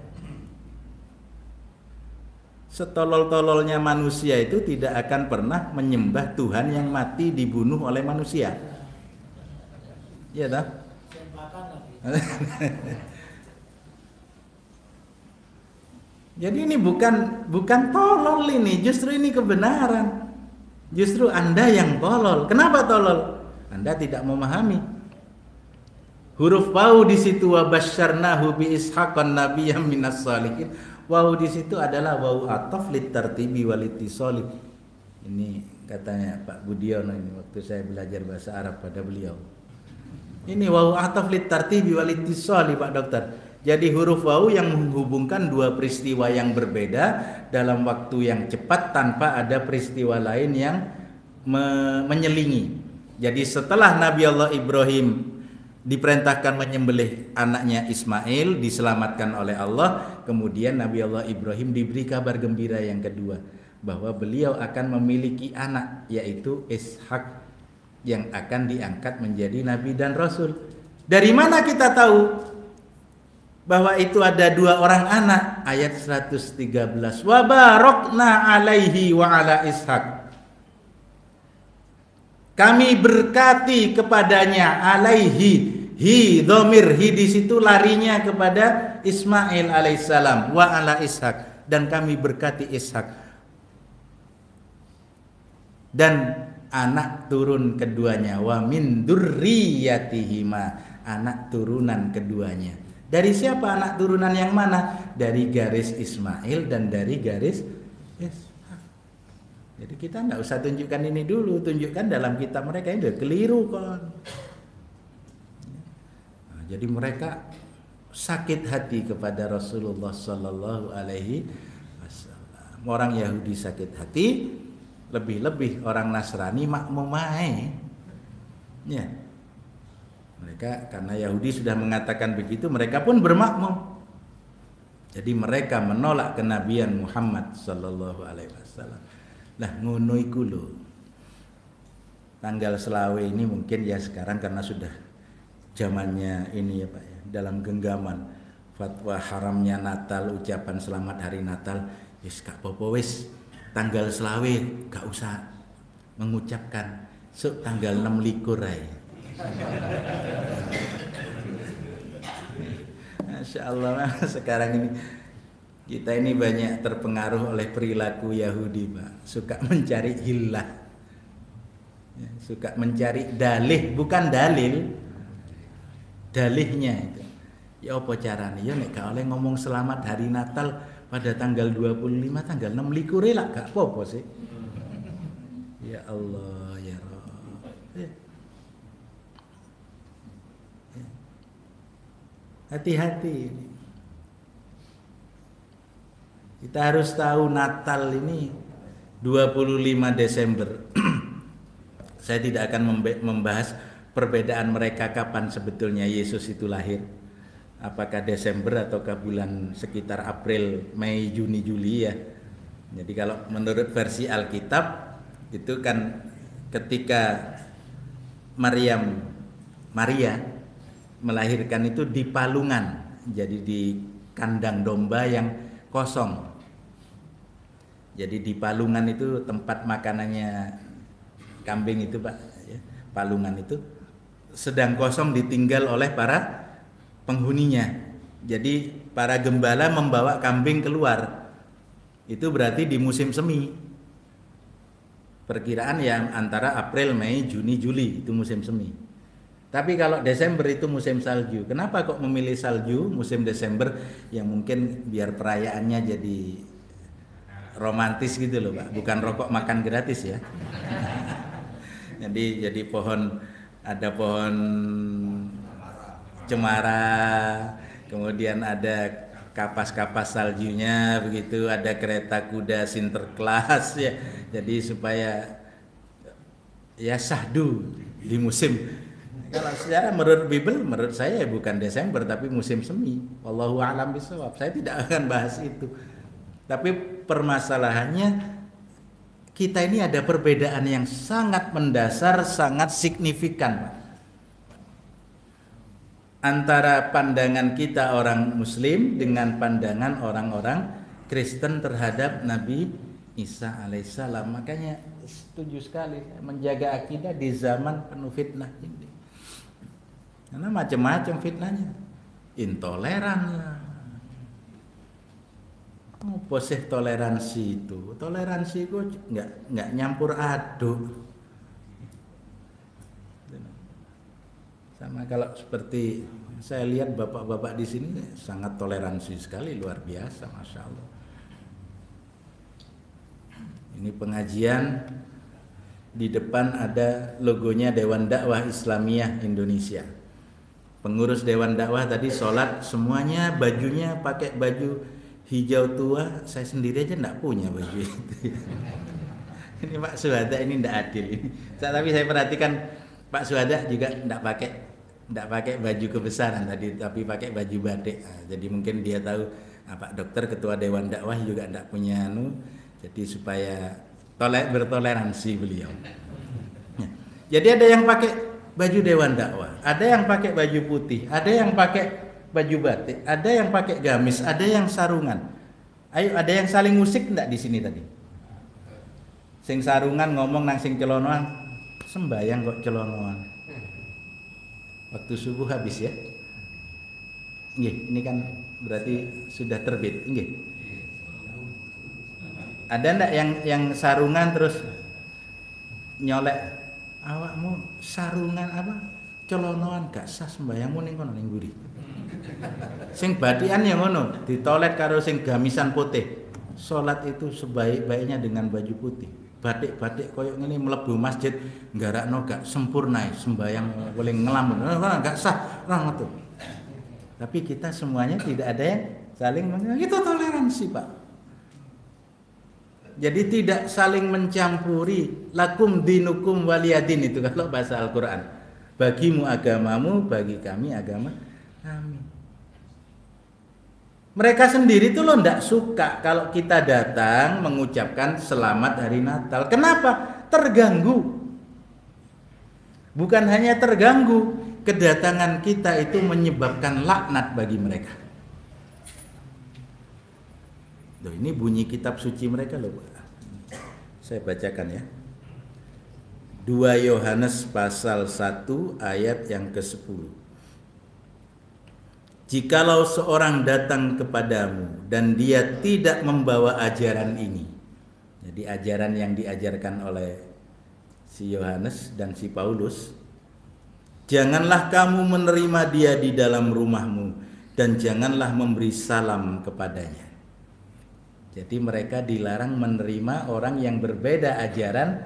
Setolol-tololnya manusia itu tidak akan pernah menyembah Tuhan yang mati dibunuh oleh manusia. Iya tak? Jadi ini bukan tolol ini, justru ini kebenaran. Justru Anda yang tolol. Kenapa tolol? Anda tidak memahami. Huruf wau di situ wa basyarnahu bi ishaqan nabiyyam minas shalihin. Wau di situ adalah wau ataf litartibi walitisoli. Ini katanya Pak Budiono ini waktu saya belajar bahasa Arab pada beliau. Ini wau ataf litartibi walitisoli Pak Dokter. Jadi huruf wau yang menghubungkan dua peristiwa yang berbeda dalam waktu yang cepat tanpa ada peristiwa lain yang menyelingi. Jadi setelah Nabi Allah Ibrahim diperintahkan menyembelih anaknya Ismail, diselamatkan oleh Allah, kemudian Nabi Allah Ibrahim diberi kabar gembira yang kedua, bahwa beliau akan memiliki anak, yaitu Ishak, yang akan diangkat menjadi Nabi dan Rasul. Dari mana kita tahu bahwa itu ada dua orang anak? Ayat 113, wa barakna alaihi wa ala Ishak. Kami berkati kepadanya, alaihi, hi, dhamir, hi di situ larinya kepada Ismail alaihissalam, wa ala Ishak, dan kami berkati Ishak dan anak turun keduanya, wa min dzurriyyatihima, anak turunan keduanya. Dari siapa anak turunan yang mana? Dari garis Ismail dan dari garis Ishak. Jadi kita enggak usah tunjukkan ini dulu, tunjukkan dalam kitab mereka. Ini udah keliru kan. Nah, jadi mereka sakit hati kepada Rasulullah Sallallahu Alaihi Wasallam. Orang Yahudi sakit hati, lebih-lebih orang Nasrani makmumai. Ya. Mereka karena Yahudi sudah mengatakan begitu, mereka pun bermakmum. Jadi mereka menolak kenabian Muhammad sallallahu alaihi wasallam. Lah ngono iku lho. Tanggal selawe ini mungkin ya sekarang karena sudah zamannya ini ya Pak ya, dalam genggaman fatwa haramnya Natal, ucapan selamat hari Natal, wis gak apa-apa wis. Tanggal selawe gak usah mengucapkan, sok tanggal 6 likur ae. Masya Allah, sekarang ini kita ini banyak terpengaruh oleh perilaku Yahudi Pak. Suka mencari hillah, ya, suka mencari dalih, bukan dalil, dalihnya itu. Ya apa caranya? Ya nek gak oleh ngomong selamat hari Natal pada tanggal 25, tanggal 6 likur lah gak apa-apa sih. Ya Allah ya Rabb. Ya. Hati-hati. Kita harus tahu Natal ini 25 Desember. Saya tidak akan membahas perbedaan mereka kapan sebetulnya Yesus itu lahir. Apakah Desember ataukah bulan sekitar April, Mei, Juni, Juli ya. Jadi kalau menurut versi Alkitab itu kan ketika Maria melahirkan itu di palungan, jadi di kandang domba yang kosong. Jadi di palungan itu tempat makanannya kambing itu Pak, ya, palungan itu sedang kosong ditinggal oleh para penghuninya. Jadi para gembala membawa kambing keluar. Itu berarti di musim semi. Perkiraan yang antara April, Mei, Juni, Juli itu musim semi. Tapi kalau Desember itu musim salju. Kenapa kok memilih salju musim Desember? Yang mungkin biar perayaannya jadi romantis gitu loh Pak. Bukan rokok makan gratis ya. Jadi ada pohon cemara, kemudian ada kapas-kapas saljunya begitu, ada kereta kuda Sinterklas ya. Jadi supaya ya syahdu di musim. Kalau secara menurut Bible, menurut saya bukan Desember tapi musim semi. Wallahu a'lam bishawab. Saya tidak akan bahas itu. Tapi permasalahannya kita ini ada perbedaan yang sangat mendasar, sangat signifikan antara pandangan kita orang Muslim dengan pandangan orang-orang Kristen terhadap Nabi Isa alaihissalam. Makanya setuju sekali menjaga akidah di zaman penuh fitnah ini. Karena macam-macam fitnahnya, intoleran lah. Apa sih toleransi itu? Toleransi itu nggak nyampur aduk. Sama kalau seperti saya lihat bapak-bapak di sini sangat toleransi sekali, luar biasa, masya Allah. Ini pengajian di depan ada logonya Dewan Dakwah Islamiyah Indonesia. Pengurus Dewan Dakwah tadi sholat semuanya bajunya pakai baju hijau tua. Saya sendiri aja enggak punya baju itu. Ini Pak Suhada ini enggak adil ini. Tapi saya perhatikan Pak Suhada juga enggak pakai baju kebesaran tadi, tapi pakai baju batik. Nah, jadi mungkin dia tahu Pak Dokter Ketua Dewan Dakwah juga enggak punya jadi supaya bertoleransi beliau. Jadi ada yang pakai baju Dewan Dakwah, ada yang pakai baju putih, ada yang pakai baju batik, ada yang pakai gamis, ada yang sarungan. Ayo, ada yang saling musik enggak di sini tadi? Sing sarungan ngomong nang sing celonoan, sembayang kok celonoan. Waktu subuh habis ya. Nggih, ini kan berarti sudah terbit, nggih. Ada enggak yang sarungan terus nyolek awakmu sarungan apa celonoan gak sah sembayangmu ning kono ning mburi. Sing batikan ya ngono, ditolet karo sing gamisan putih. Salat itu sebaik-baiknya dengan baju putih. Batik-batik koyo ngene mlebu masjid nggarakno gak sempurna sembayang boleh ngelamun. Gak sah, ora ngono. Tapi kita semuanya tidak ada yang saling itu toleransi, Pak. Jadi tidak saling mencampuri, lakum dinukum waliyadin itu kalau bahasa Al-Quran. Bagimu agamamu, bagi kami agama kami. Mereka sendiri tuh loh ndak suka kalau kita datang mengucapkan selamat hari Natal. Kenapa? Terganggu. Bukan hanya terganggu, kedatangan kita itu menyebabkan laknat bagi mereka. Loh, ini bunyi kitab suci mereka loh. Saya bacakan ya. 2 Yohanes pasal 1 ayat yang ke-10. Jikalau seorang datang kepadamu dan dia tidak membawa ajaran ini. Jadi ajaran yang diajarkan oleh si Yohanes dan si Paulus, janganlah kamu menerima dia di dalam rumahmu dan janganlah memberi salam kepadanya. Jadi mereka dilarang menerima orang yang berbeda ajaran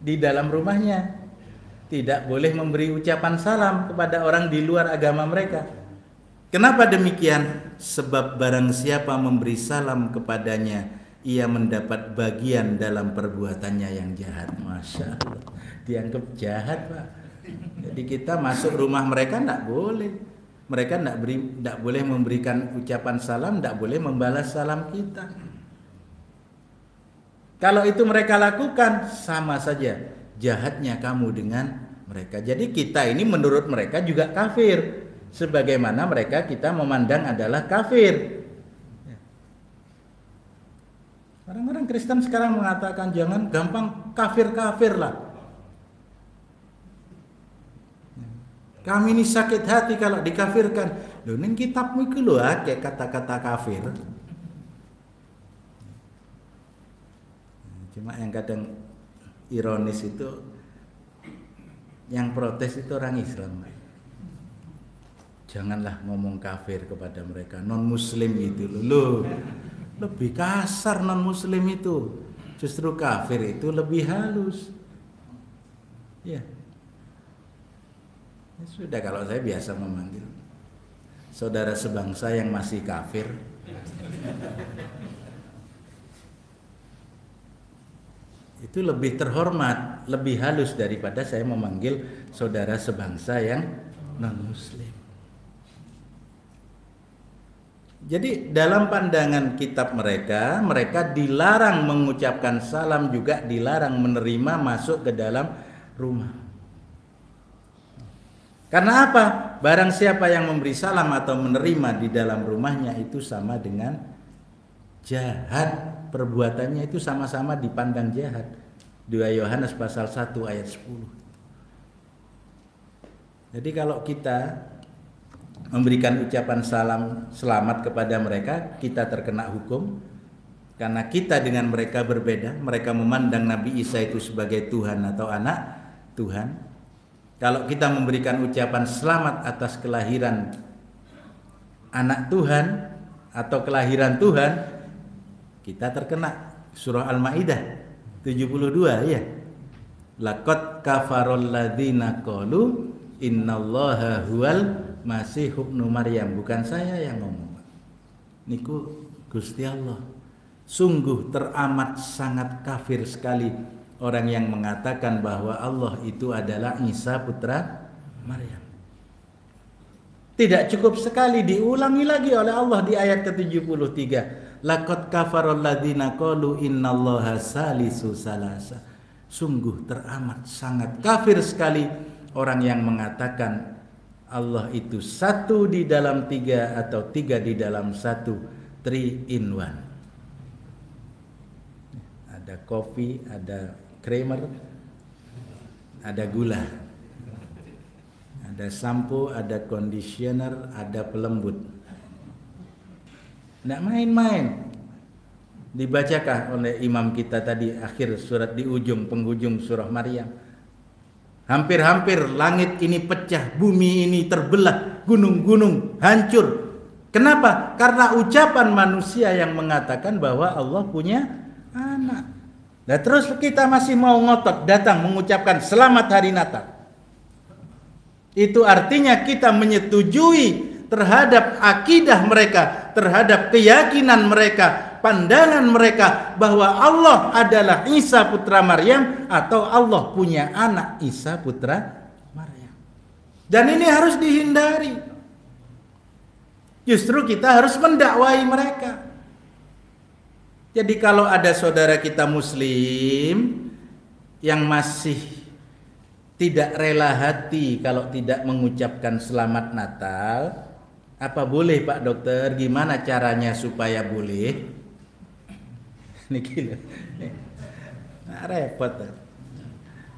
di dalam rumahnya. Tidak boleh memberi ucapan salam kepada orang di luar agama mereka. Kenapa demikian? Sebab barang siapa memberi salam kepadanya, ia mendapat bagian dalam perbuatannya yang jahat. Masya Allah, dianggap jahat, Pak. Jadi kita masuk rumah mereka tidak boleh. Mereka tidak boleh memberikan ucapan salam, tidak boleh membalas salam kita. Kalau itu mereka lakukan, sama saja jahatnya kamu dengan mereka. Jadi kita ini menurut mereka juga kafir, sebagaimana mereka kita memandang adalah kafir. Orang-orang Kristen sekarang mengatakan jangan gampang kafir-kafir lah. Kami ini sakit hati kalau dikafirkan. Loh, ini kitabmu itu loh kayak kata-kata kafir. Cuma yang kadang ironis itu yang protes itu orang Islam. Janganlah ngomong kafir kepada mereka, non muslim itu loh. Lebih kasar non muslim itu. Justru kafir itu lebih halus. Ya. Ya sudah, kalau saya biasa memanggil saudara sebangsa yang masih kafir. Itu lebih terhormat, lebih halus daripada saya memanggil saudara sebangsa yang non-muslim. Jadi dalam pandangan kitab mereka, mereka dilarang mengucapkan salam, juga dilarang menerima masuk ke dalam rumah. Karena apa? Barang siapa yang memberi salam atau menerima di dalam rumahnya itu sama dengan jahat. Perbuatannya itu sama-sama dipandang jahat. 2 Yohanes pasal 1 ayat 10. Jadi kalau kita memberikan ucapan salam selamat kepada mereka, kita terkena hukum. Karena kita dengan mereka berbeda. Mereka memandang Nabi Isa itu sebagai Tuhan atau anak Tuhan. Kalau kita memberikan ucapan selamat atas kelahiran anak Tuhan atau kelahiran Tuhan, kita terkena. Surah Al-Maidah 72 ya. Laqad kafarul ladzina qalu innallaha huwal masih ibnu Maryam. Bukan saya yang ngomong. Niku Gusti Allah. Sungguh teramat sangat kafir sekali orang yang mengatakan bahwa Allah itu adalah Isa putra Maryam. Tidak cukup sekali, diulangi lagi oleh Allah di ayat ke-73. Laqad kafarul ladzina qalu innallaha salisu salasa. Sungguh teramat sangat kafir sekali orang yang mengatakan Allah itu satu di dalam tiga atau tiga di dalam satu, 3 in 1. Ada kopi, ada creamer, ada gula, ada sampo, ada conditioner, ada pelembut. Tidak main-main. Dibacakah oleh imam kita tadi akhir surat di penghujung surah Maryam. Hampir-hampir langit ini pecah, bumi ini terbelah, gunung-gunung hancur. Kenapa? Karena ucapan manusia yang mengatakan bahwa Allah punya anak. Nah terus kita masih mau ngotot datang mengucapkan selamat hari Natal. Itu artinya kita menyetujui terhadap akidah mereka, terhadap keyakinan mereka, pandangan mereka bahwa Allah adalah Isa putra Maryam atau Allah punya anak Isa putra Maryam. Dan ini harus dihindari. Justru kita harus mendakwai mereka. Jadi kalau ada saudara kita muslim yang masih tidak rela hati kalau tidak mengucapkan selamat Natal, apa boleh Pak Dokter? Gimana caranya supaya boleh? Niki nah, repot.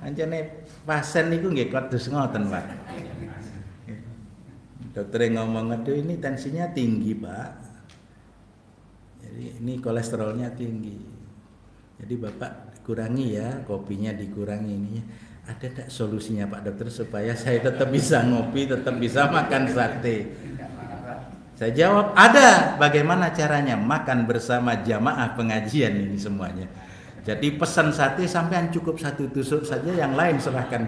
Anjane pasien niku nggih kados ngoten, Pak. Dokter ngomong, "Aduh ini tensinya tinggi, Pak. Jadi ini kolesterolnya tinggi. Jadi Bapak kurangi ya, kopinya dikurangi ini. Ada tak solusinya Pak Dokter supaya saya tetap bisa ngopi, tetap bisa makan sate?" Saya jawab, ada. Bagaimana caranya? Makan bersama jamaah pengajian ini semuanya. Jadi pesan sate sampean cukup 1 tusuk saja, yang lain serahkan.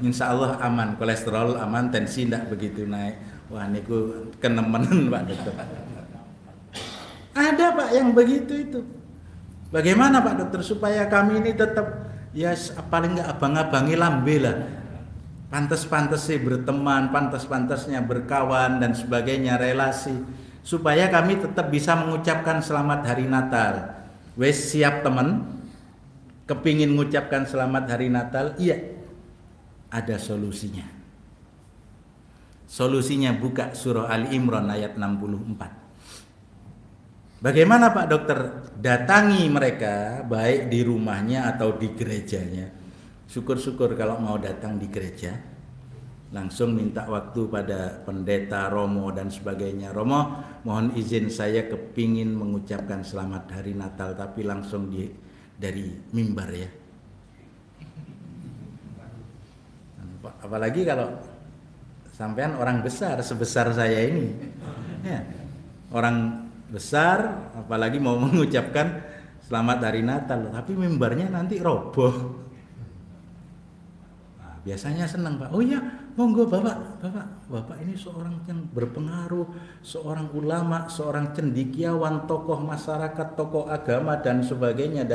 Insya Allah aman, kolesterol aman, tensi tidak begitu naik. Wah niku kenemenan Pak Dokter. Ada Pak yang begitu itu. Bagaimana Pak Dokter supaya kami ini tetap ya paling nggak abang-abangi lambe lah. Pantas-pantasnya berteman, pantas-pantasnya berkawan dan sebagainya, relasi, supaya kami tetap bisa mengucapkan selamat hari Natal. Wes siap teman, kepingin mengucapkan selamat hari Natal? Iya. ada solusinya. Solusinya buka surah Ali Imran ayat 64. Bagaimana Pak Dokter? Datangi mereka baik di rumahnya atau di gerejanya. Syukur-syukur kalau mau datang di gereja, langsung minta waktu pada pendeta, romo dan sebagainya. Romo, mohon izin saya kepingin mengucapkan selamat hari Natal, tapi langsung dari mimbar ya. Apalagi kalau sampean orang besar sebesar saya ini, ya, orang besar, apalagi mau mengucapkan selamat hari Natal, tapi mimbarnya nanti roboh. Nah, biasanya senang Pak. Oh iya, monggo bapak ini seorang yang berpengaruh, seorang ulama, seorang cendekiawan, tokoh masyarakat, tokoh agama dan sebagainya.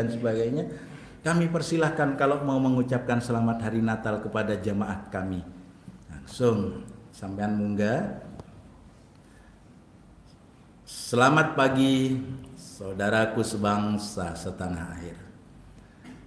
Kami persilahkan kalau mau mengucapkan selamat hari Natal kepada jamaah kami. Langsung sampean munggah. Selamat pagi saudaraku sebangsa setanah air.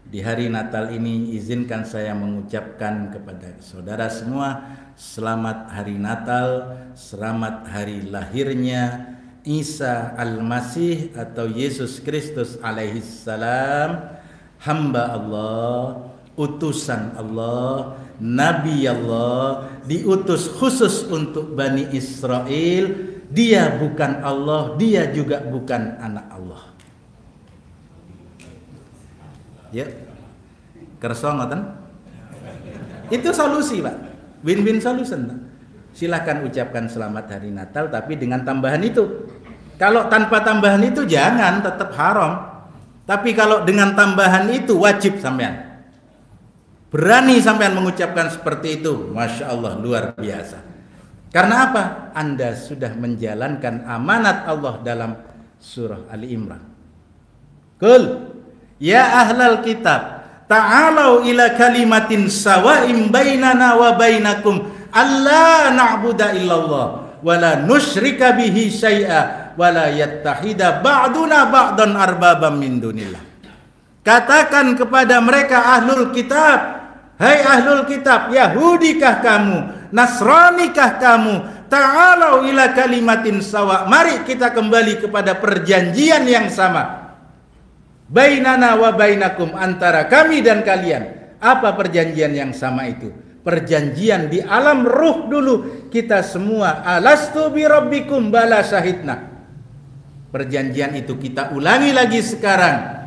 Di hari Natal ini izinkan saya mengucapkan kepada saudara semua selamat hari Natal, selamat hari lahirnya Isa Al-Masih atau Yesus Kristus alaihissalam, hamba Allah, utusan Allah, Nabi Allah, diutus khusus untuk Bani Israel. Dia bukan Allah, dia juga bukan anak Allah. Ya, kerso ngoten? Itu solusi Pak, win-win solution Pak. Silahkan ucapkan selamat hari Natal, tapi dengan tambahan itu. Kalau tanpa tambahan itu jangan, tetap haram. Tapi kalau dengan tambahan itu wajib sampean. Berani sampean mengucapkan seperti itu, Masya Allah, luar biasa. Karena apa? Anda sudah menjalankan amanat Allah dalam surah Ali Imran. Qul ya ahlal kitab ta'alau ila kalimatin sawa'im bainana wa bainakum alla na'budu illallah wa la nusyrika bihi syai'a wa la yattahida ba'duna ba'dan arbabam min dunillah. Katakan kepada mereka ahlul kitab, hai ahlul kitab, Yahudikah kamu, Nasranikah kamu, ta'alau ila kalimatin sawa, mari kita kembali kepada perjanjian yang sama. Bainana wa bainakum, antara kami dan kalian. Apa perjanjian yang sama itu? Perjanjian di alam ruh dulu. Kita semua alastu bi rabbikum bala syahidna. Perjanjian itu kita ulangi lagi sekarang.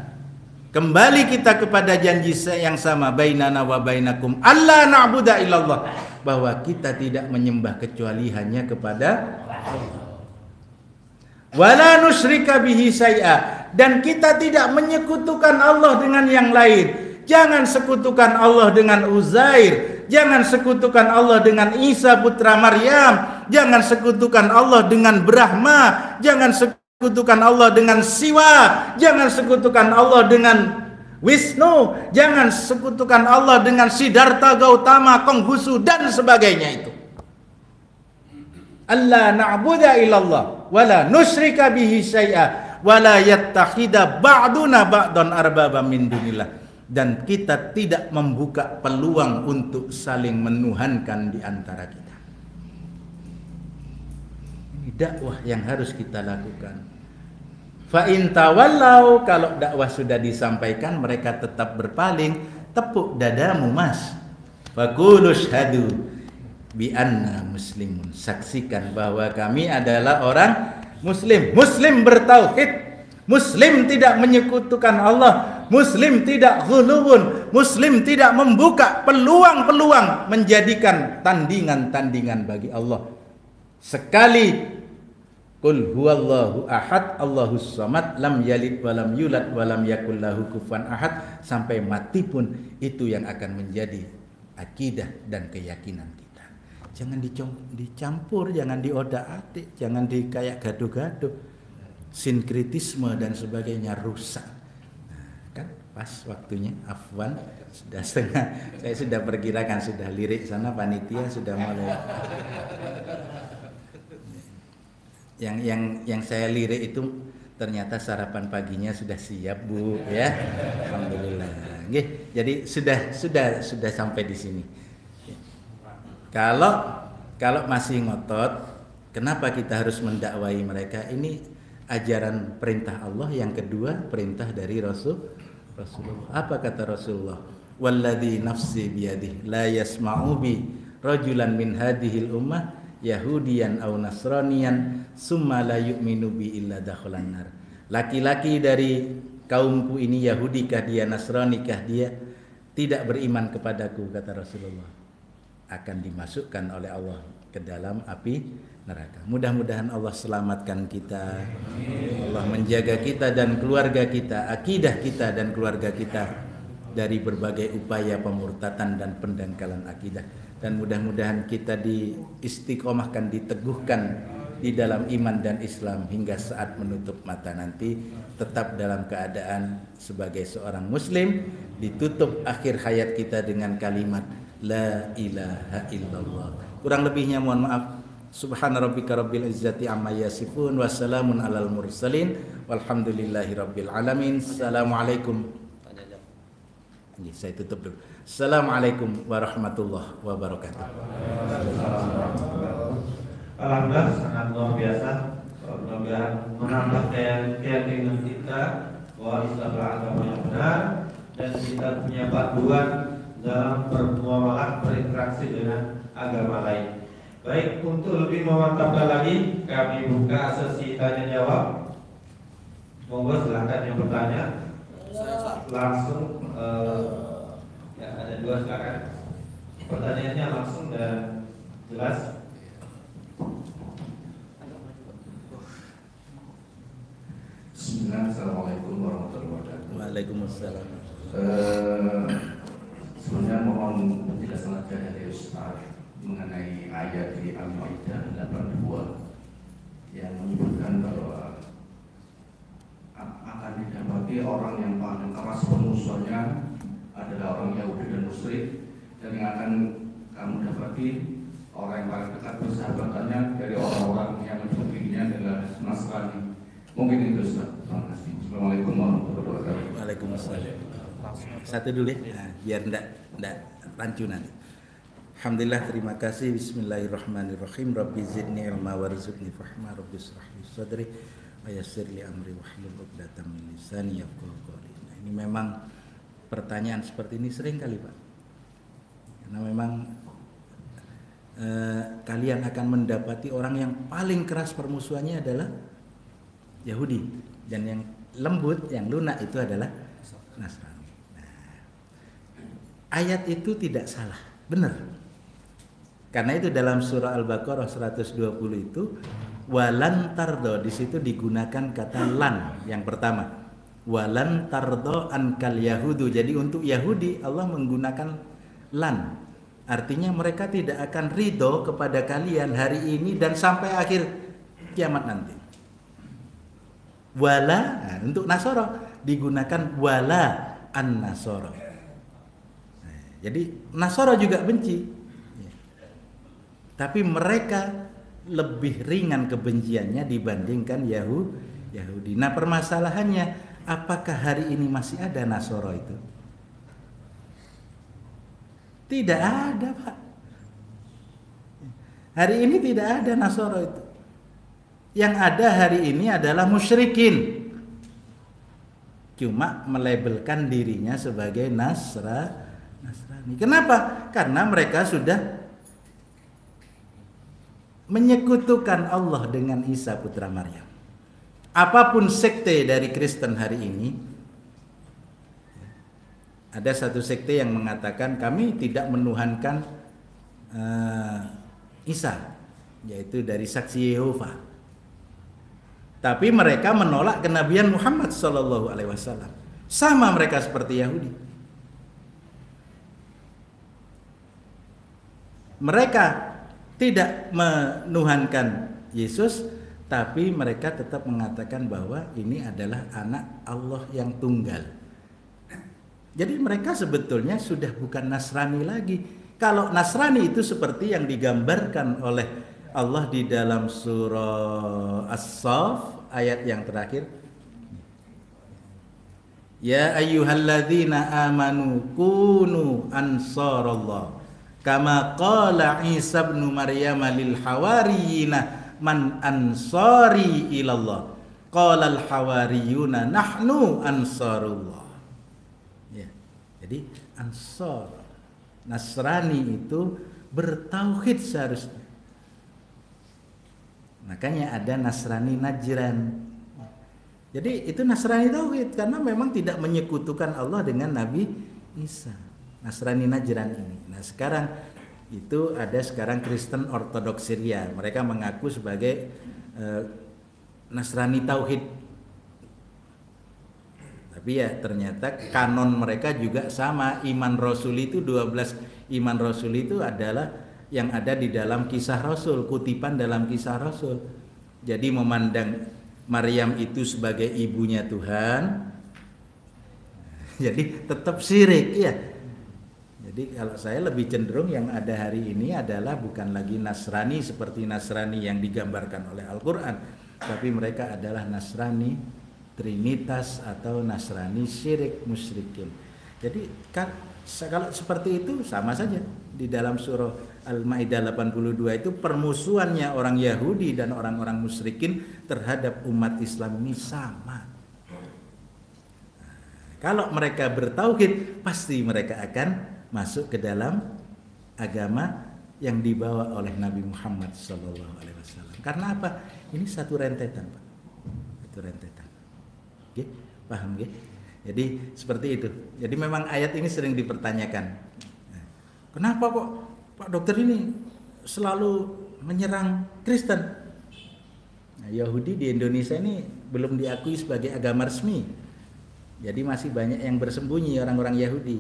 Kembali kita kepada janji yang sama, bainana wa bainakum alla na'budu illallah, bahwa kita tidak menyembah kecuali hanya kepada Allah. Wala nusyrika bihi syai'a, dan kita tidak menyekutukan Allah dengan yang lain. Jangan sekutukan Allah dengan Uzair, jangan sekutukan Allah dengan Isa putra Maryam, jangan sekutukan Allah dengan Brahma, jangan sekutukan Allah dengan Siwa, jangan sekutukan Allah dengan Wisnu, jangan sekutukan Allah dengan Siddhartha Gautama, Konghucu dan sebagainya itu. Allah na'budu illallah wala nusyrika bihi syai'a wala yattakhidha ba'duna ba'dan arbaba min dunillah, dan kita tidak membuka peluang untuk saling menuhankan di antara kita. Ini dakwah yang harus kita lakukan. Fa in tawallau, kalau dakwah sudah disampaikan mereka tetap berpaling, tepuk dadamu Mas. Faqulu syhadu bi anna muslimun, saksikan bahwa kami adalah orang muslim. Muslim bertauhid, muslim tidak menyekutukan Allah, muslim tidak ghuluwun, muslim tidak membuka peluang-peluang menjadikan tandingan-tandingan bagi Allah. Sekali Qul huwallahu ahad, Allahus samad, lam yalid walam yulad walam yakul lahu kufuwan ahad, sampai mati pun itu yang akan menjadi akidah dan keyakinan kita. Jangan dicampur, jangan diodak-atik, jangan kayak gaduh-gaduh. Sinkritisme dan sebagainya rusak. Nah, kan pas waktunya, afwan, sudah setengah. Saya sudah perkirakan, sudah lirik sana, panitia sudah mulai. Yang saya lirik itu ternyata sarapan paginya sudah siap Bu, ya. Alhamdulillah. Jadi sudah sampai di sini. Kalau masih ngotot, kenapa kita harus mendakwai mereka? Ini ajaran perintah Allah, yang kedua perintah dari Rasulullah. Apa kata Rasulullah? Walladzi nafsi biyadihi la yasma'u bi rajulan min hadhil ummah yahudiyan aw nasraniyan summa la yu'minu bi illa dakhalan nar. Laki-laki dari kaumku ini, Yahudi kah dia, Nasrani kah dia, tidak beriman kepadaku, kata Rasulullah, akan dimasukkan oleh Allah ke dalam api neraka. Mudah-mudahan Allah selamatkan kita, Allah menjaga kita dan keluarga kita, akidah kita dan keluarga kita dari berbagai upaya pemurtatan dan pendangkalan akidah. Dan mudah-mudahan kita diistiqomahkan, diteguhkan di dalam iman dan Islam hingga saat menutup mata nanti tetap dalam keadaan sebagai seorang muslim, ditutup akhir hayat kita dengan kalimat la ilaha illallah. Kurang lebihnya mohon maaf. Subhana rabbika rabbil izzati amma yasifun, wassalamun alal mursalin, walhamdulillahi rabbil alamin. Assalamualaikum. Ini saya tutup dulu. Assalamualaikum warahmatullahi wabarakatuh. Alhamdulillah, sangat luar biasa. Mudah-mudahan menambah keyakinan kita bahwa Islam adalah agama yang benar dan kita punya panduan dalam bermuamalah, berinteraksi dengan agama lain. Baik, untuk lebih memantapkan lagi, kami buka sesi tanya jawab. Monggo silakan yang bertanya. Langsung ya, ada dua silakan. Pertanyaannya langsung dan jelas. Bismillah, Assalamualaikum warahmatullahi wabarakatuh. Waalaikumsalam. Sebenarnya mohon penjelasan saja dari Ustaz mengenai ayat di Al-Maidah 82 yang menyebutkan bahwa akan didapati orang yang paling keras pemusuhannya adalah orang Yahudi dan musyrik, dan yang akan kamu dapati orang yang paling dekat persahabatannya dari orang-orang yang menjadinya adalah Nasrani. Mungkin itu Ustaz. Terima kasih. Assalamualaikum warahmatullahi wabarakatuh. Waalaikumsalam. Satu dulu ya, nah, biar enggak rancu nanti. Alhamdulillah, terima kasih. Bismillahirrahmanirrahim. Rabbi zidni ilma warzuqni fahma. Rabbi shrah li sadri wa yassir li amri wahlul 'uqdatam min lisani yafqahu qawli. Nah, ini memang pertanyaan seperti ini sering kali, Pak. Karena memang kalian akan mendapati orang yang paling keras permusuhannya adalah Yahudi, dan yang lembut, yang lunak itu adalah Nasrani. Nah, ayat itu tidak salah, benar. Karena itu dalam surah Al-Baqarah 120 itu walan tardo, di situ digunakan kata lan yang pertama. Walan tardo ankal yahudu. Jadi untuk Yahudi Allah menggunakan lan. Artinya mereka tidak akan ridho kepada kalian hari ini dan sampai akhir kiamat nanti. Wala, nah, untuk Nasoro digunakan wala an Nasoro. Nah, jadi Nasoro juga benci, tapi mereka lebih ringan kebenciannya dibandingkan Yahudi. Nah, permasalahannya, apakah hari ini masih ada Nasoro itu? Tidak ada, Pak. Hari ini tidak ada Nasoro itu. Yang ada hari ini adalah musyrikin, cuma melabelkan dirinya sebagai Nasrani. Kenapa? Karena mereka sudah menyekutukan Allah dengan Isa putra Maryam. Apapun sekte dari Kristen hari ini, ada satu sekte yang mengatakan kami tidak menuhankan Isa, yaitu dari saksi Yehova. Tapi mereka menolak kenabian Muhammad SAW. Sama mereka seperti Yahudi. Mereka tidak menuhankan Yesus, tapi mereka tetap mengatakan bahwa ini adalah anak Allah yang tunggal. Jadi mereka sebetulnya sudah bukan Nasrani lagi. Kalau Nasrani itu seperti yang digambarkan oleh Allah di dalam surah As-Saff ayat yang terakhir. Ya ayyuhalladzina amanu kunu ansarallah kama qala Isa ibn Maryam lil hawariyina man ansari ilallah qala al hawariyuna nahnu ansarullah. Ya. Jadi Ansar Nasrani itu bertauhid seharusnya. Makanya ada Nasrani Najran. Jadi itu Nasrani tauhid karena memang tidak menyekutukan Allah dengan Nabi Isa. Nasrani Najran ini. Nah, sekarang itu ada sekarang Kristen Ortodoks Syria. Mereka mengaku sebagai Nasrani tauhid. Tapi ya ternyata kanon mereka juga sama. Iman Rasul itu 12 iman Rasul itu adalah yang ada di dalam Kisah Rasul, kutipan dalam Kisah Rasul. Jadi memandang Maryam itu sebagai ibunya Tuhan. Jadi tetap syirik ya. Jadi kalau saya lebih cenderung yang ada hari ini adalah bukan lagi Nasrani seperti Nasrani yang digambarkan oleh Al-Quran, tapi mereka adalah Nasrani Trinitas atau Nasrani syirik musyrikin. Jadi kalau seperti itu sama saja. Di dalam surah Al-Maidah 82 itu permusuhannya orang Yahudi dan orang-orang musyrikin terhadap umat Islam ini sama. Kalau mereka bertauhid, pasti mereka akan masuk ke dalam agama yang dibawa oleh Nabi Muhammad SAW. Karena apa? Ini satu rentetan, Pak. Satu rentetan. Oke, paham, ya? Jadi seperti itu. Jadi memang ayat ini sering dipertanyakan. Kenapa kok Pak Dokter ini selalu menyerang Kristen? Nah, Yahudi di Indonesia ini belum diakui sebagai agama resmi. Jadi masih banyak yang bersembunyi orang-orang Yahudi.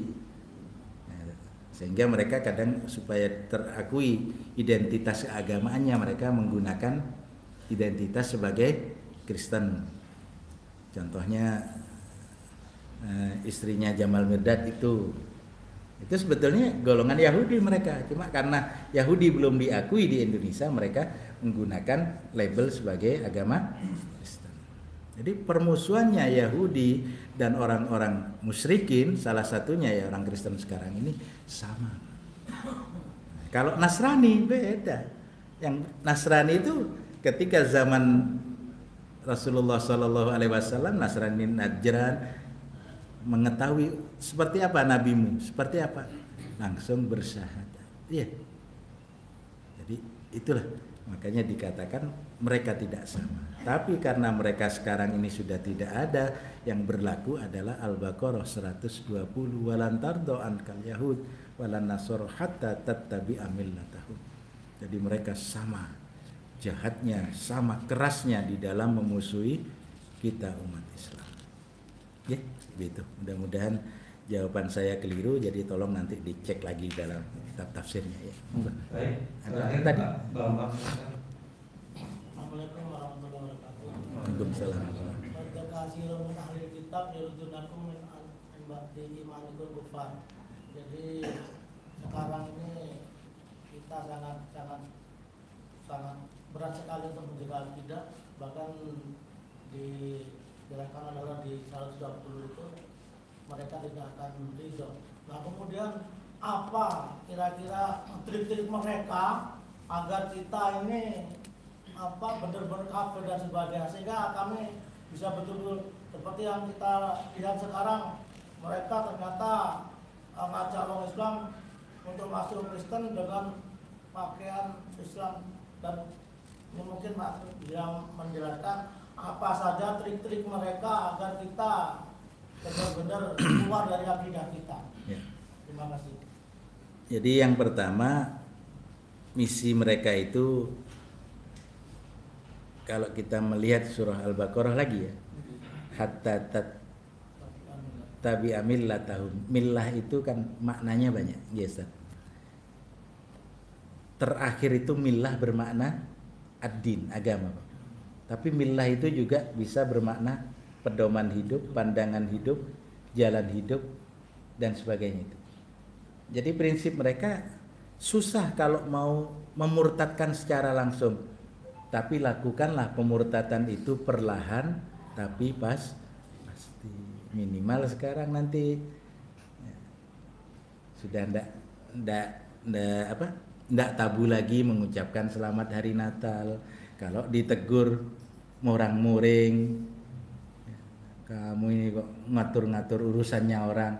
Nah, sehingga mereka kadang supaya terakui identitas keagamaannya mereka menggunakan identitas sebagai Kristen. Contohnya istrinya Jamal Mirdad itu sebetulnya golongan Yahudi mereka, cuma karena Yahudi belum diakui di Indonesia mereka menggunakan label sebagai agama Kristen. Jadi permusuhannya Yahudi dan orang-orang musyrikin, salah satunya ya orang Kristen sekarang ini sama. Kalau Nasrani beda. Yang Nasrani itu ketika zaman Rasulullah SAW, Nasrani Najran mengetahui seperti apa nabimu, seperti apa, langsung bersyahadat. Iya. Jadi itulah makanya dikatakan mereka tidak sama. Tapi karena mereka sekarang ini sudah tidak ada, yang berlaku adalah Al-Baqarah 120 walan tardo ankal yahud walan nasara hatta tattabi'a millatahum. Jadi mereka sama jahatnya, sama kerasnya di dalam memusuhi kita umat Islam. Ya. Begitu. Mudah-mudahan jawaban saya keliru, jadi tolong nanti dicek lagi dalam kitab tafsirnya ya. Baik. Ada tadi. Assalamualaikum warahmatullahi wabarakatuh. Waalaikumsalam. Kasirun ahli kitab yarujunakum min ba'di imanikum kufar. Jadi sekarang ini kita sangat berat sekali untuk menjaga akidah, bahkan gerakan adalah di 120 itu mereka tidak akan ridho. Nah kemudian apa kira-kira trik-trik mereka agar kita ini benar-benar kafir dan sebagainya, sehingga kami bisa betul-betul seperti yang kita lihat sekarang, mereka ternyata ngajak orang Islam untuk masuk Kristen dengan pakaian Islam, dan ini mungkin Pak yang menjelaskan apa saja trik-trik mereka agar kita benar-benar keluar dari akidah kita. Ya. Terima kasih. Jadi yang pertama, misi mereka itu kalau kita melihat surah Al-Baqarah lagi ya, hatta tabi'a millatahum. Millah itu kan maknanya banyak, yes. Terakhir itu millah bermakna ad-din, agama, Pak. Tapi millah itu juga bisa bermakna pedoman hidup, pandangan hidup, jalan hidup, dan sebagainya itu. Jadi prinsip mereka susah kalau mau memurtadkan secara langsung. Tapi lakukanlah pemurtatan itu perlahan, tapi pasti. Minimal sekarang nanti ya, sudah ndak tabu lagi mengucapkan selamat hari Natal. Kalau ditegur murang-muring, kamu ini kok ngatur-ngatur urusannya orang,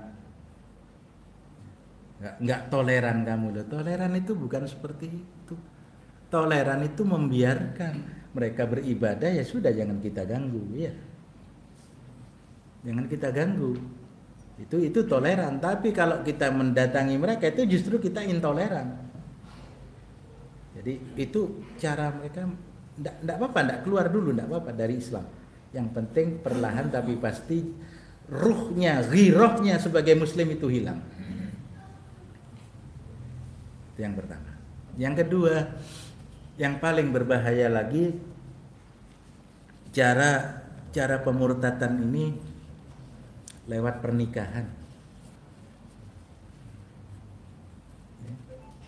nggak toleran kamu loh. Toleran itu bukan seperti itu. Toleran itu membiarkan mereka beribadah, ya sudah, jangan kita ganggu, ya. Jangan kita ganggu. Itu toleran. Tapi kalau kita mendatangi mereka, itu justru kita intoleran. Jadi itu cara mereka. Nggak apa-apa, nggak keluar dulu, nggak apa-apa dari Islam. Yang penting perlahan tapi pasti ruhnya, ghirohnya sebagai muslim itu hilang. Itu yang pertama. Yang kedua, yang paling berbahaya lagi, cara pemurtatan ini lewat pernikahan.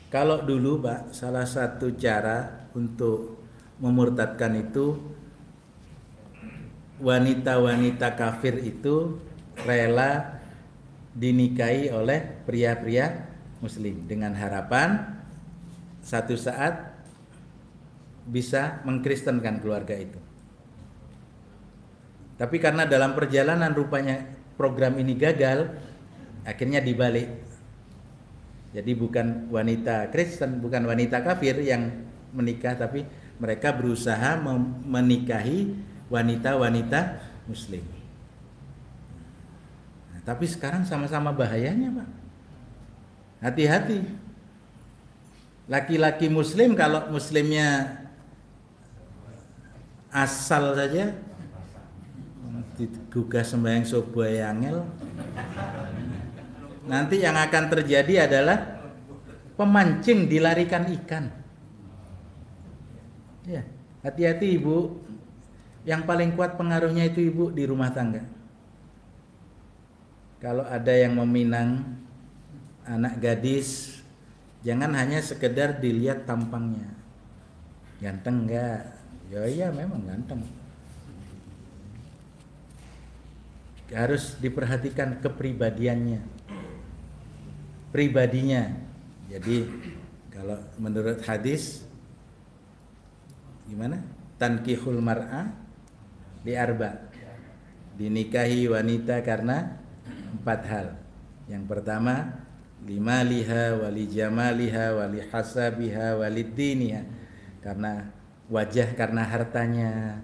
Kalau dulu Pak, salah satu cara untuk memurtadkan itu, wanita-wanita kafir itu rela dinikahi oleh pria-pria muslim dengan harapan satu saat bisa mengkristenkan keluarga itu. Tapi karena dalam perjalanan rupanya program ini gagal, akhirnya dibalik. Jadi bukan wanita Kristen, bukan wanita kafir yang menikah, tapi mereka berusaha menikahi wanita-wanita muslim. Nah, tapi sekarang sama-sama bahayanya, Pak. Hati-hati. Laki-laki muslim, kalau muslimnya asal saja, digugah sembahyang subuh angel, nanti yang akan terjadi adalah pemancing dilarikan ikan. Ya, hati-hati ibu. Yang paling kuat pengaruhnya itu ibu di rumah tangga. Kalau ada yang meminang anak gadis, jangan hanya sekedar dilihat tampangnya. Ganteng enggak? Ya iya memang ganteng. Harus diperhatikan kepribadiannya, pribadinya. Jadi kalau menurut hadis gimana? Tankihul mar'a li arba. Dinikahi wanita karena 4 hal. Yang pertama, limaliha wali jamaliha wali hasabiha walid diniha. Karena wajah, karena hartanya,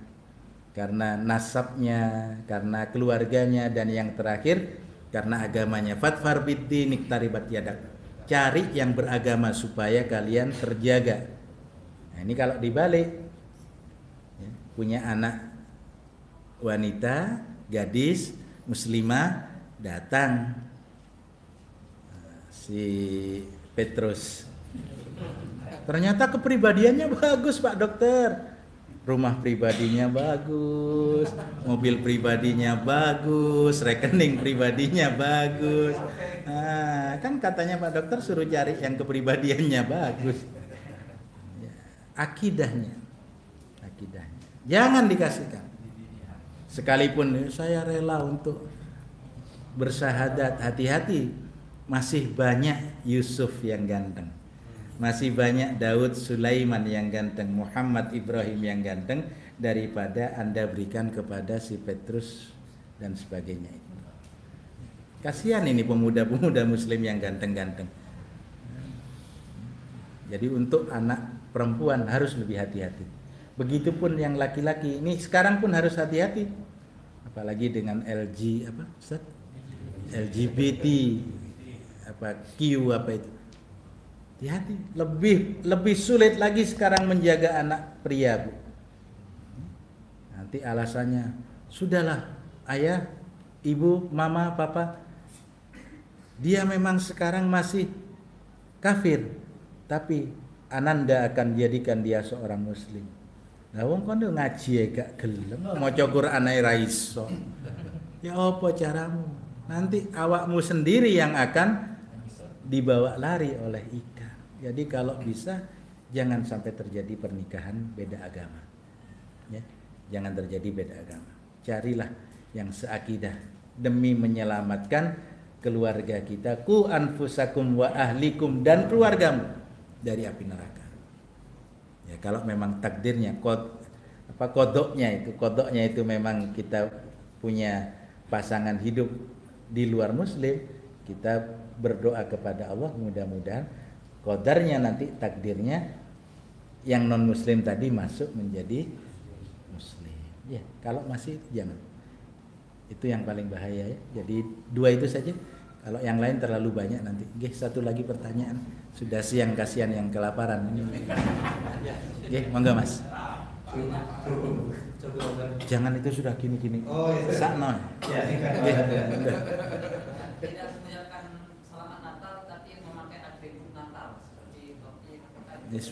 karena nasabnya, karena keluarganya, dan yang terakhir karena agamanya. Fatfar biddinik taribat yadak. Cari yang beragama supaya kalian terjaga. Nah, ini kalau dibalik, ya, punya anak wanita, gadis, muslimah, datang si Petrus. Ternyata kepribadiannya bagus, Pak Dokter. Rumah pribadinya bagus, mobil pribadinya bagus, rekening pribadinya bagus. Nah, kan katanya Pak Dokter suruh cari yang kepribadiannya bagus. Akidahnya. Jangan dikasihkan. Sekalipun saya rela untuk bersahadat, hati-hati. Masih banyak Yusuf yang ganteng. Masih banyak Daud Sulaiman yang ganteng, Muhammad Ibrahim yang ganteng, daripada Anda berikan kepada si Petrus dan sebagainya. Kasihan ini pemuda-pemuda muslim yang ganteng-ganteng. Jadi untuk anak perempuan harus lebih hati-hati. Begitupun yang laki-laki, ini sekarang pun harus hati-hati. Apalagi dengan LGBT Q itu. Hati-hati, lebih sulit lagi sekarang menjaga anak pria, Bu. Nanti alasannya, sudahlah ayah, ibu, mama, papa, dia memang sekarang masih kafir, tapi Ananda akan jadikan dia seorang muslim. Lah wong kono ngaji gak gelem, maca Quran ae ra iso. Ya apa caramu? Nanti awakmu sendiri yang akan dibawa lari oleh ikan. Jadi kalau bisa jangan sampai terjadi pernikahan beda agama. Ya, jangan terjadi beda agama. Carilah yang seakidah demi menyelamatkan keluarga kita, ku anfusakum wa ahlikum, dan keluargamu dari api neraka. Ya, kalau memang takdirnya kodoknya itu memang kita punya pasangan hidup di luar muslim, kita berdoa kepada Allah mudah-mudahan qadarnya nanti takdirnya yang non muslim tadi masuk menjadi muslim. Ya, kalau masih jangan. Itu yang paling bahaya ya. Jadi 2 itu saja. Kalau yang lain terlalu banyak nanti. Oke, satu lagi pertanyaan. Sudah siang, kasihan yang kelaparan. Oke, monggo Mas. Jangan itu sudah gini-gini. Oh, iya. Sakno. Ya, tidak mengucapkan selamat Natal tapi memakai atribut Natal seperti topi,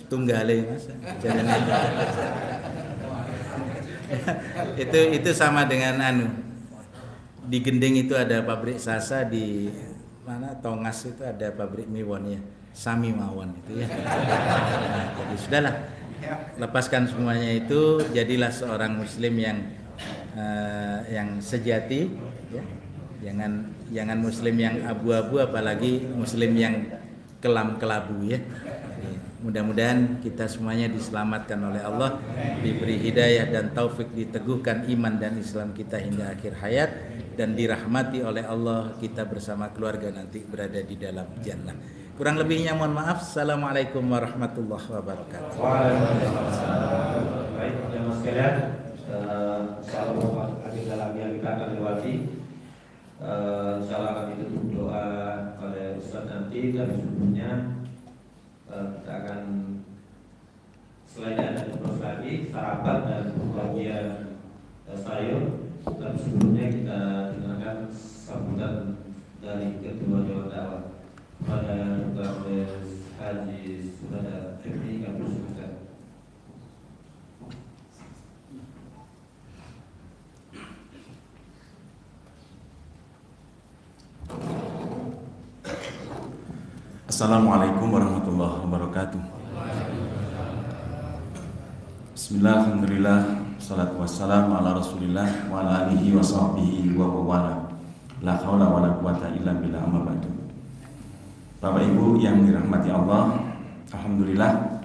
Tunggale Mas. Jangan. itu sama dengan di Gending itu ada pabrik Sasa, di mana Tongas itu ada pabrik Miwon ya, Sami Mawon itu ya. Nah, jadi sudahlah, lepaskan semuanya itu, jadilah seorang muslim yang sejati ya. Jangan muslim yang abu-abu, apalagi muslim yang kelam-kelabu ya. Mudah-mudahan kita semuanya diselamatkan oleh Allah, diberi hidayah dan taufik, diteguhkan iman dan Islam kita hingga akhir hayat, dan dirahmati oleh Allah kita bersama keluarga nanti berada di dalam jannah. Kurang lebihnya mohon maaf. Assalamualaikum warahmatullahi wabarakatuh. Waalaikumsalam. Baik, jemaah sekalian, salam agenda lagi yang kita akan lewati. Insyaallah akan ditutup doa oleh Ustaz nanti, dan sebelumnya kita akan selain ada terus lagi sarapan dan bagian sayur, dan sebelumnya kita dengarkan sambutan dari ketua Dewan Dakwah pada Dr. Haji Sudada Fikri kami persilakan. Assalamualaikum warahmatullahi wabarakatuh. Bismillah, alhamdulillah, salatu wassalamu ala rasulillah wa ala alihi wa sahbihi wa wala. La haula wa la quwata illa billah, amma ba'du. Bapak Ibu yang dirahmati Allah, alhamdulillah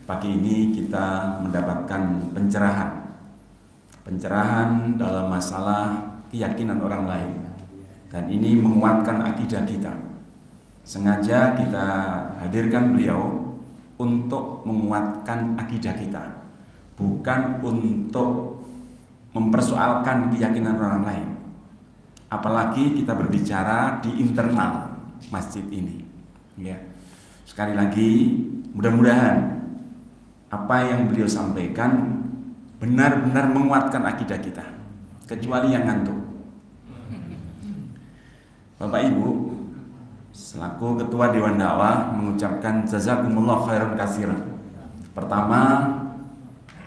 pagi ini kita mendapatkan pencerahan dalam masalah keyakinan orang lain, dan ini menguatkan akidah kita. Sengaja kita hadirkan beliau untuk menguatkan akidah kita, bukan untuk mempersoalkan keyakinan orang lain. Apalagi kita berbicara di internal masjid ini. Ya. Sekali lagi, mudah-mudahan apa yang beliau sampaikan benar-benar menguatkan akidah kita, kecuali yang ngantuk. Bapak Ibu, selaku Ketua Dewan Dakwah mengucapkan jazakumullah khairan katsiran. Pertama,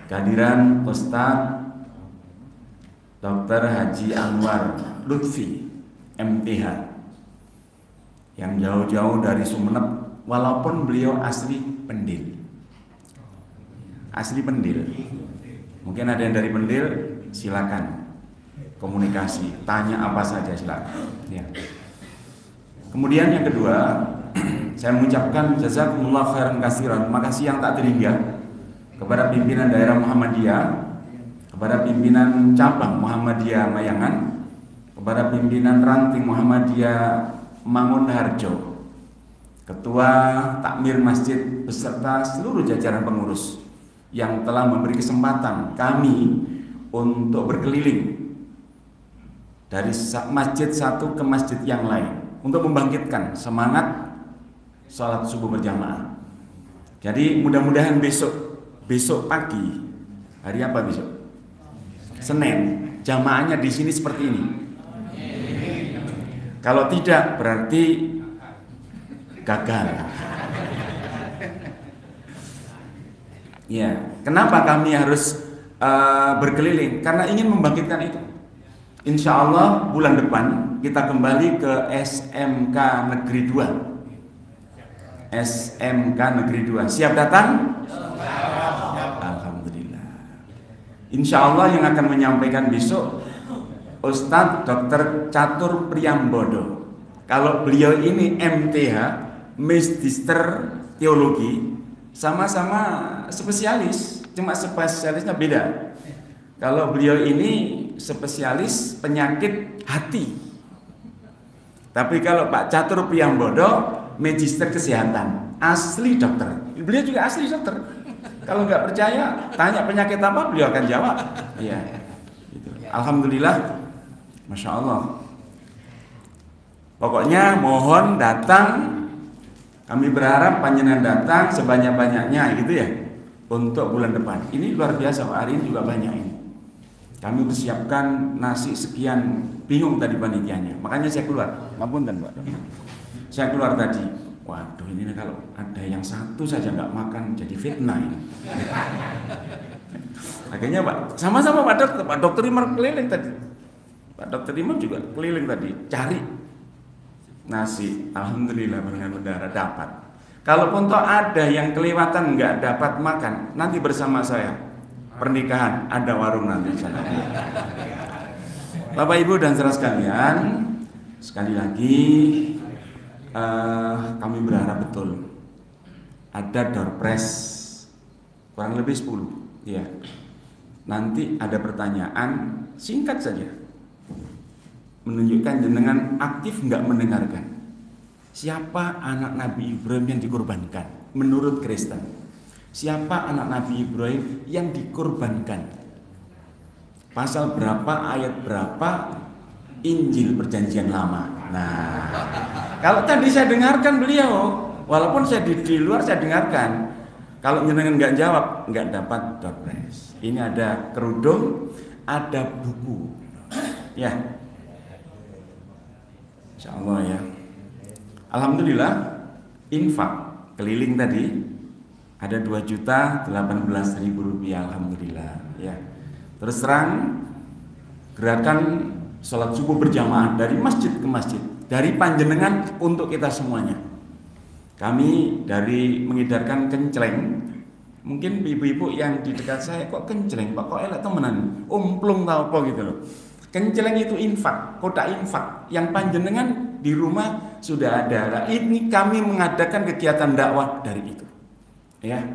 kehadiran Ustaz Dr. Haji Anwar Lutfi MPH yang jauh-jauh dari Sumeneb, walaupun beliau asli Pendil. Mungkin ada yang dari Pendil, silakan komunikasi, tanya apa saja silakan. Ya. Kemudian yang kedua, saya mengucapkan jazakumullah khairan katsiran. Makasih yang tak terhingga kepada pimpinan daerah Muhammadiyah, kepada pimpinan cabang Muhammadiyah Mayangan, kepada pimpinan ranting Muhammadiyah Mangunharjo, ketua takmir masjid beserta seluruh jajaran pengurus yang telah memberi kesempatan kami untuk berkeliling dari masjid satu ke masjid yang lain untuk membangkitkan semangat sholat subuh berjamaah. Jadi mudah-mudahan besok pagi, hari apa besok? Senin, jamaahnya di sini seperti ini. Kalau tidak berarti gagal. Ya, kenapa kami harus berkeliling? Karena ingin membangkitkan itu. Insya Allah bulan depan kita kembali ke SMK Negeri 2. SMK Negeri 2. Siap datang? Alhamdulillah. Insya Allah yang akan menyampaikan besok Ustadz Dr. Catur Priyambodo, Kalau beliau ini MTH, Magister Teologi, sama-sama spesialis, cuma spesialisnya beda. Kalau beliau ini spesialis penyakit hati. Tapi kalau Pak Catur Priambodo Magister Kesehatan, asli dokter. Beliau juga asli dokter. Kalau nggak percaya, tanya penyakit apa, beliau akan jawab. Iya. Gitu. Alhamdulillah, masya Allah. Pokoknya mohon datang. Kami berharap panjenengan datang sebanyak-banyaknya, gitu ya, untuk bulan depan. Ini luar biasa, Pak. Hari ini juga banyak ini. Kami persiapkan nasi sekian, bingung tadi panitianya. Makanya saya keluar. Mapunten, Pak. Saya keluar tadi. Waduh, ini kalau ada yang satu saja nggak makan jadi fitnah ini. Akhirnya Pak, sama-sama Pak Dokter Imam keliling tadi. Pak Dokter Imam juga keliling tadi, cari nasi. Alhamdulillah benar-benar dapat. Kalaupun toh ada yang kelewatan nggak dapat makan, nanti bersama saya pernikahan ada warung nanti sana. Bapak Ibu dan saudara sekalian, sekali lagi kami berharap betul ada door prize kurang lebih 10 ya. Nanti ada pertanyaan singkat saja menunjukkan jenengan aktif nggak mendengarkan. Siapa anak Nabi Ibrahim yang dikorbankan menurut Kristen? Siapa anak Nabi Ibrahim yang dikorbankan? Pasal berapa, ayat berapa Injil Perjanjian Lama? Nah, kalau tadi saya dengarkan beliau, walaupun saya di luar saya dengarkan. Kalau jenengan nggak jawab, nggak dapat door prize. Ini ada kerudung, ada buku, ya. Insya Allah ya. Alhamdulillah, infak keliling tadi ada 2.018.000 rupiah. Alhamdulillah, ya. Terus terang gerakan sholat subuh berjamaah dari masjid ke masjid, dari panjenengan untuk kita semuanya. Kami dari mengedarkan kenceleng, mungkin ibu-ibu yang di dekat saya kok kenceleng, Pak, kok elek temenan, umplung tau apa gitu loh. Kenceleng itu infak, kotak infak yang panjenengan di rumah sudah ada. Nah, ini kami mengadakan kegiatan dakwah dari itu, ya.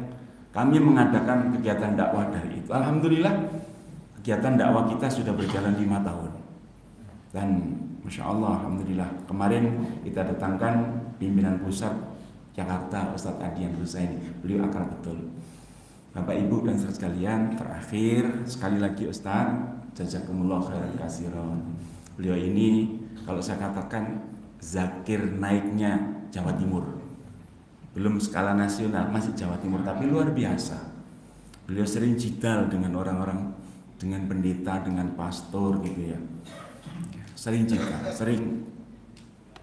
Kami mengadakan kegiatan dakwah dari itu. Alhamdulillah, kegiatan dakwah kita sudah berjalan 5 tahun. Dan Masya Allah, Alhamdulillah, kemarin kita datangkan pimpinan pusat Jakarta, Ustadz Adian Husaini. Beliau akrab betul. Bapak Ibu dan saudara sekalian, terakhir sekali lagi Ustadz, jazakumullah khairan katsiran. Beliau ini kalau saya katakan zakir naiknya Jawa Timur. Belum skala nasional, masih Jawa Timur, tapi luar biasa. Beliau sering jidal dengan orang-orang, dengan pendeta, dengan pastor gitu ya. Sering juga, sering,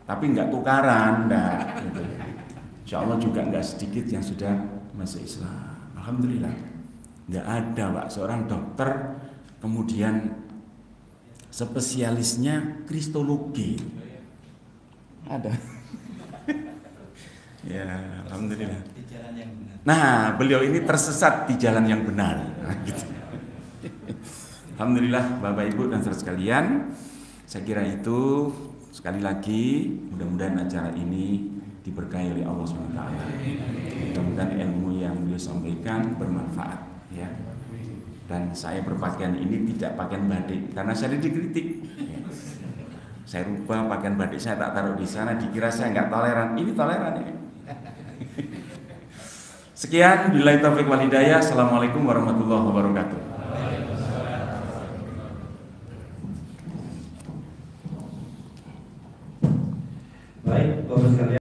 tapi nggak tukaran, enggak. Gitu. Insya Allah juga nggak sedikit yang sudah masuk Islam. Alhamdulillah, nggak ada Pak seorang dokter kemudian spesialisnya kristologi. Ada. Ya, alhamdulillah. Nah, beliau ini tersesat di jalan yang benar. Nah, gitu. Alhamdulillah, Bapak Ibu dan saudara sekalian. Saya kira itu, sekali lagi mudah-mudahan acara ini diberkahi oleh Allah SWT. Mudah-mudahan ilmu yang beliau sampaikan bermanfaat ya. Dan saya berpakaian ini tidak pakaian batik karena saya dikritik ya. Saya rubah pakaian batik, saya tak taruh di sana, dikira saya nggak toleran. Ini toleran ya. Sekian, billahi taufiq wal hidayah. Assalamualaikum warahmatullahi wabarakatuh. Baik, Bapak sekalian.